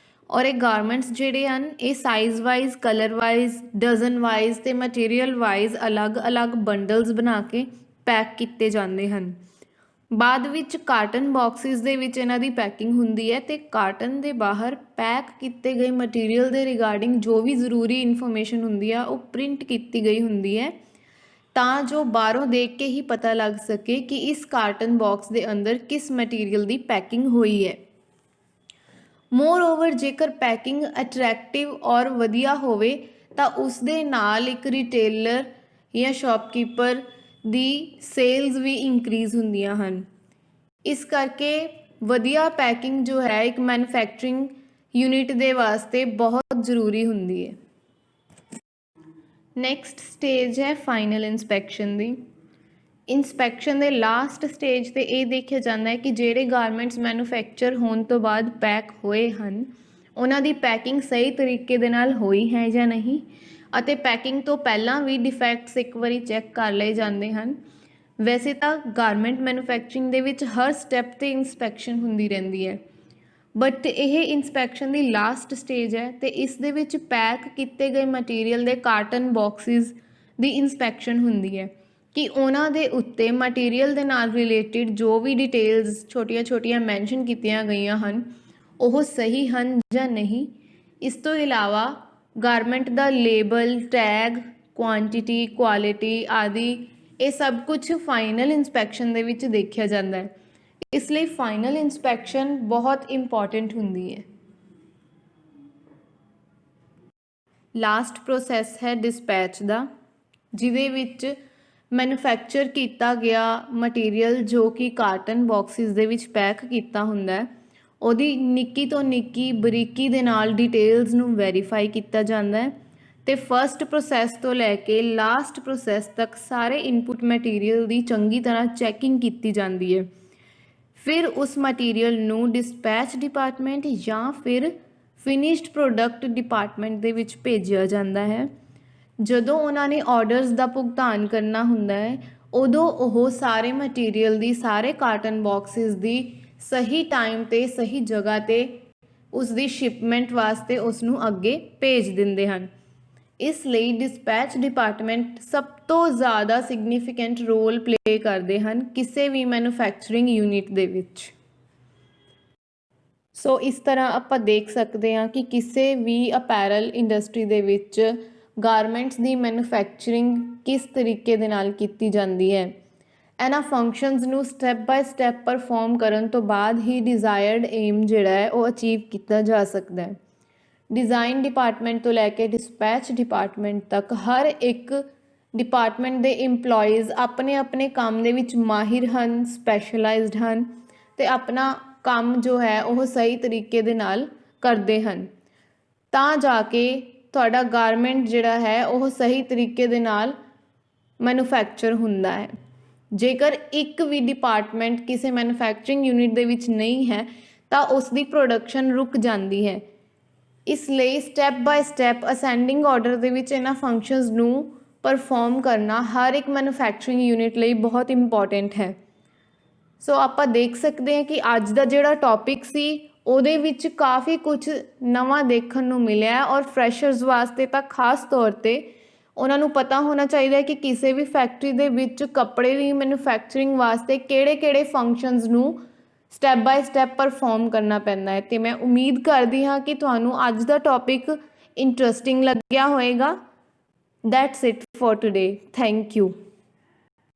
ਔਰ ਇਹ ਗਾਰਮੈਂਟਸ ਜਿਹੜੇ ਹਨ ਇਹ size wise, colour wise, dozen wise ਤੇ ਮਟੀਰੀਅਲ ਵਾਈਜ਼ ਅਲੱਗ-ਅਲੱਗ ਬੰਡਲਸ ਬਣਾ ਕੇ ਪੈਕ ਕੀਤੇ ਜਾਂਦੇ ਹਨ। ਬਾਅਦ ਵਿੱਚ ਕਾਰਟਨ ਬਾਕਸਿਸ ਦੇ ਵਿੱਚ ਇਹਨਾਂ ਦੀ ਪੈਕਿੰਗ ਹੁੰਦੀ ਹੈ ਤੇ ਕਾਰਟਨ ਦੇ ਬਾਹਰ ਪੈਕ ਕੀਤੇ ਗਏ ਮਟੀਰੀਅਲ ਦੇ ਰਿਗਾਰਡਿੰਗ ਜੋ ਵੀ ਜ਼ਰੂਰੀ ਇਨਫੋਰਮੇਸ਼ਨ ਹੁੰਦੀ ਆ ਉਹ ਪ੍ਰਿੰਟ ਕੀਤੀ ਗਈ ਹੁੰਦੀ ਹੈ ਤਾਂ ਜੋ ਬਾਹਰੋਂ ਦੇਖ ਕੇ ਹੀ ਪਤਾ ਲੱਗ ਸਕੇ ਕਿ ਇਸ ਕਾਰਟਨ ਬਾਕਸ ਦੇ ਅੰਦਰ ਕਿਸ ਮਟੀਰੀਅਲ ਦੀ ਪੈਕਿੰਗ ਹੋਈ ਹੈ। ਮੋਰ ਓਵਰ ਜੇਕਰ ਪੈਕਿੰਗ ਅਟਰੈਕਟਿਵ ਔਰ ਵਧੀਆ ਹੋਵੇ ਤਾਂ ਉਸ ਦੇ ਨਾਲ ਇੱਕ ਰਿਟੇਲਰ ਜਾਂ ਸ਼ਾਪਕੀਪਰ ਦੀ ਸੇਲਸ ਵੀ ਇੰਕਰੀਜ਼ ਹੁੰਦੀਆਂ ਹਨ। ਇਸ ਕਰਕੇ ਵਧੀਆ ਪੈਕਿੰਗ ਜੋ ਹੈ ਇੱਕ ਮੈਨੂਫੈਕਚਰਿੰਗ ਯੂਨਿਟ ਦੇ ਵਾਸਤੇ ਬਹੁਤ ਜ਼ਰੂਰੀ ਹੁੰਦੀ ਹੈ। ਨੈਕਸਟ ਸਟੇਜ ਹੈ ਫਾਈਨਲ ਇੰਸਪੈਕਸ਼ਨ ਦੀ। ਇੰਸਪੈਕਸ਼ਨ ਦੇ ਲਾਸਟ ਸਟੇਜ 'ਤੇ ਇਹ ਦੇਖਿਆ ਜਾਂਦਾ ਹੈ ਕਿ ਜਿਹੜੇ ਗਾਰਮੈਂਟਸ ਮੈਨੂਫੈਕਚਰ ਹੋਣ ਤੋਂ ਬਾਅਦ ਪੈਕ ਹੋਏ ਹਨ ਉਹਨਾਂ ਦੀ ਪੈਕਿੰਗ ਸਹੀ ਤਰੀਕੇ ਦੇ ਨਾਲ ਹੋਈ ਹੈ ਜਾਂ ਨਹੀਂ ਅਤੇ ਪੈਕਿੰਗ ਤੋਂ ਪਹਿਲਾਂ ਵੀ ਡਿਫੈਕਟਸ ਇੱਕ ਵਾਰੀ ਚੈੱਕ ਕਰ ਲਏ ਜਾਂਦੇ ਹਨ। ਵੈਸੇ ਤਾਂ ਗਾਰਮੈਂਟ ਮੈਨੂਫੈਕਚਰਿੰਗ ਦੇ ਵਿੱਚ ਹਰ ਸਟੈਪ 'ਤੇ ਇੰਸਪੈਕਸ਼ਨ ਹੁੰਦੀ ਰਹਿੰਦੀ ਹੈ ਬਟ ਇਹ ਇੰਸਪੈਕਸ਼ਨ ਦੀ ਲਾਸਟ ਸਟੇਜ ਹੈ ਤੇ ਇਸ ਦੇ ਵਿੱਚ ਪੈਕ ਕੀਤੇ ਗਏ ਮਟੀਰੀਅਲ ਦੇ ਕਾਰਟਨ ਬਾਕਸਿਸ ਦੀ ਇੰਸਪੈਕਸ਼ਨ ਹੁੰਦੀ ਹੈ ਕਿ ਉਹਨਾਂ ਦੇ ਉੱਤੇ ਮਟੀਰੀਅਲ ਦੇ ਨਾਲ ਰਿਲੇਟਿਡ ਜੋ ਵੀ ਡਿਟੇਲਸ ਛੋਟੀਆਂ-ਛੋਟੀਆਂ ਮੈਂਸ਼ਨ ਕੀਤੀਆਂ ਗਈਆਂ ਹਨ ਉਹ ਸਹੀ ਹਨ ਜਾਂ ਨਹੀਂ। ਇਸ ਤੋਂ ਇਲਾਵਾ ਗਾਰਮੈਂਟ ਦਾ ਲੇਬਲ, ਟੈਗ, ਕੁਆਂਟੀਟੀ, ਕੁਆਲਿਟੀ ਆਦਿ ਇਹ ਸਭ ਕੁਝ ਫਾਈਨਲ ਇੰਸਪੈਕਸ਼ਨ ਦੇ ਵਿੱਚ ਦੇਖਿਆ ਜਾਂਦਾ ਹੈ। ਇਸ ਲਈ ਫਾਈਨਲ ਇੰਸਪੈਕਸ਼ਨ ਬਹੁਤ ਇੰਪੋਰਟੈਂਟ ਹੁੰਦੀ ਹੈ। ਲਾਸਟ ਪ੍ਰੋਸੈਸ ਹੈ ਡਿਸਪੈਚ ਦਾ, ਜਿਹਦੇ ਵਿੱਚ ਮੈਨੂਫੈਕਚਰ ਕੀਤਾ ਗਿਆ ਮਟੀਰੀਅਲ ਜੋ ਕਿ ਕਾਰਟਨ ਬਾਕਸਿਸ ਦੇ ਵਿੱਚ ਪੈਕ ਕੀਤਾ ਹੁੰਦਾ ਹੈ ਉਹਦੀ ਨਿੱਕੀ ਤੋਂ ਨਿੱਕੀ ਬਰੀਕੀ ਦੇ ਨਾਲ ਡਿਟੇਲਸ ਨੂੰ ਵੈਰੀਫਾਈ ਕੀਤਾ ਜਾਂਦਾ ਹੈ ਤੇ ਫਸਟ ਪ੍ਰੋਸੈਸ ਤੋਂ ਲੈ ਕੇ ਲਾਸਟ ਪ੍ਰੋਸੈਸ ਤੱਕ ਸਾਰੇ ਇਨਪੁਟ ਮਟੀਰੀਅਲ ਦੀ ਚੰਗੀ ਤਰ੍ਹਾਂ ਚੈਕਿੰਗ ਕੀਤੀ ਜਾਂਦੀ ਹੈ। ਫਿਰ ਉਸ ਮਟੀਰੀਅਲ ਨੂੰ ਡਿਸਪੈਚ ਡਿਪਾਰਟਮੈਂਟ ਜਾਂ ਫਿਰ ਫਿਨਿਸ਼ਡ ਪ੍ਰੋਡਕਟ ਡਿਪਾਰਟਮੈਂਟ ਦੇ ਵਿੱਚ ਭੇਜਿਆ ਜਾਂਦਾ ਹੈ। ਜਦੋਂ ਉਹਨਾਂ ਨੇ ਆਰਡਰਸ ਦਾ ਭੁਗਤਾਨ ਕਰਨਾ ਹੁੰਦਾ ਹੈ ਉਦੋਂ ਉਹ ਸਾਰੇ ਮਟੀਰੀਅਲ ਦੀ, ਸਾਰੇ ਕਾਰਟਨ ਬਾਕਸਿਸ ਦੀ ਸਹੀ ਟਾਈਮ 'ਤੇ ਸਹੀ ਜਗ੍ਹਾ 'ਤੇ ਉਸ ਦੀ ਸ਼ਿਪਮੈਂਟ ਵਾਸਤੇ ਉਸ ਨੂੰ ਅੱਗੇ ਭੇਜ ਦਿੰਦੇ ਹਨ। ਇਸ ਲਈ ਡਿਸਪੈਚ ਡਿਪਾਰਟਮੈਂਟ ਸਭ ਤੋਂ ਜ਼ਿਆਦਾ ਸਿਗਨੀਫੀਕੈਂਟ ਰੋਲ ਪਲੇ ਕਰਦੇ ਹਨ ਕਿਸੇ ਵੀ ਮੈਨੂਫੈਕਚਰਿੰਗ ਯੂਨਿਟ ਦੇ ਵਿੱਚ। ਸੋ ਇਸ ਤਰ੍ਹਾਂ ਆਪਾਂ ਦੇਖ ਸਕਦੇ ਹਾਂ ਕਿ ਕਿਸੇ ਵੀ ਅਪੈਰਲ ਇੰਡਸਟਰੀ ਦੇ ਵਿੱਚ ਗਾਰਮੈਂਟਸ ਦੀ ਮੈਨੂਫੈਕਚਰਿੰਗ ਕਿਸ ਤਰੀਕੇ ਦੇ ਨਾਲ ਕੀਤੀ ਜਾਂਦੀ ਹੈ। ਇਹਨਾਂ ਫੰਕਸ਼ਨਸ ਨੂੰ ਸਟੈਪ ਬਾਏ ਸਟੈਪ ਪਰਫੋਰਮ ਕਰਨ ਤੋਂ ਬਾਅਦ ਹੀ ਡਿਜ਼ਾਇਰਡ ਏਮ ਜਿਹੜਾ ਹੈ ਉਹ ਅਚੀਵ ਕੀਤਾ ਜਾ ਸਕਦਾ ਹੈ। ਡਿਜ਼ਾਈਨ ਡਿਪਾਰਟਮੈਂਟ ਤੋਂ ਲੈ ਕੇ ਡਿਸਪੈਚ ਡਿਪਾਰਟਮੈਂਟ ਤੱਕ ਹਰ ਇੱਕ ਡਿਪਾਰਟਮੈਂਟ ਦੇ ਇੰਪਲੋਈਜ਼ ਆਪਣੇ ਆਪਣੇ ਕੰਮ ਦੇ ਵਿੱਚ ਮਾਹਿਰ ਹਨ, ਸਪੈਸ਼ਲਾਈਜ਼ਡ ਹਨ ਤੇ ਆਪਣਾ ਕੰਮ ਜੋ ਹੈ ਉਹ ਸਹੀ ਤਰੀਕੇ ਦੇ ਨਾਲ ਕਰਦੇ ਹਨ ਤਾਂ ਜਾ ਕੇ ਤੁਹਾਡਾ ਗਾਰਮੈਂਟ ਜਿਹੜਾ ਹੈ ਉਹ ਸਹੀ ਤਰੀਕੇ ਦੇ ਨਾਲ ਮੈਨੂਫੈਕਚਰ ਹੁੰਦਾ ਹੈ। ਜੇਕਰ ਇੱਕ ਵੀ ਡਿਪਾਰਟਮੈਂਟ ਕਿਸੇ ਮੈਨੂਫੈਕਚਰਿੰਗ ਯੂਨਿਟ ਦੇ ਵਿੱਚ ਨਹੀਂ ਹੈ ਤਾਂ ਉਸ ਦੀ ਪ੍ਰੋਡਕਸ਼ਨ ਰੁਕ ਜਾਂਦੀ ਹੈ। ਇਸ ਲਈ step by step ascending order ਦੇ ਵਿੱਚ ਇਹਨਾਂ ਫੰਕਸ਼ਨਸ ਨੂੰ ਪਰਫੋਰਮ ਕਰਨਾ ਹਰ ਇੱਕ ਮੈਨੂਫੈਕਚਰਿੰਗ ਯੂਨਿਟ ਲਈ ਬਹੁਤ ਇੰਪੋਰਟੈਂਟ ਹੈ। ਸੋ ਆਪਾਂ ਦੇਖ ਸਕਦੇ ਹਾਂ ਕਿ ਅੱਜ ਦਾ ਜਿਹੜਾ ਟੌਪਿਕ ਸੀ ਉਹਦੇ ਵਿੱਚ ਕਾਫੀ ਕੁਝ ਨਵਾਂ ਦੇਖਣ ਨੂੰ ਮਿਲਿਆ ਔਰ ਫਰੈਸ਼ਰਸ ਵਾਸਤੇ ਤਾਂ ਖਾਸ ਤੌਰ 'ਤੇ ਉਹਨਾਂ ਨੂੰ ਪਤਾ ਹੋਣਾ ਚਾਹੀਦਾ ਹੈ ਕਿ ਕਿਸੇ ਵੀ ਫੈਕਟਰੀ ਦੇ ਵਿੱਚ ਕੱਪੜੇ ਦੀ ਮੈਨੂਫੈਕਚਰਿੰਗ ਵਾਸਤੇ ਕਿਹੜੇ ਫੰਕਸ਼ਨਸ ਨੂੰ ਸਟੈਪ ਬਾਏ ਸਟੈਪ ਪਰਫੋਰਮ ਕਰਨਾ ਪੈਂਦਾ ਹੈ। ਅਤੇ ਮੈਂ ਉਮੀਦ ਕਰਦੀ ਹਾਂ ਕਿ ਤੁਹਾਨੂੰ ਅੱਜ ਦਾ ਟੌਪਿਕ ਇੰਟਰਸਟਿੰਗ ਲੱਗਿਆ ਹੋਵੇਗਾ। That's it for today. Thank you.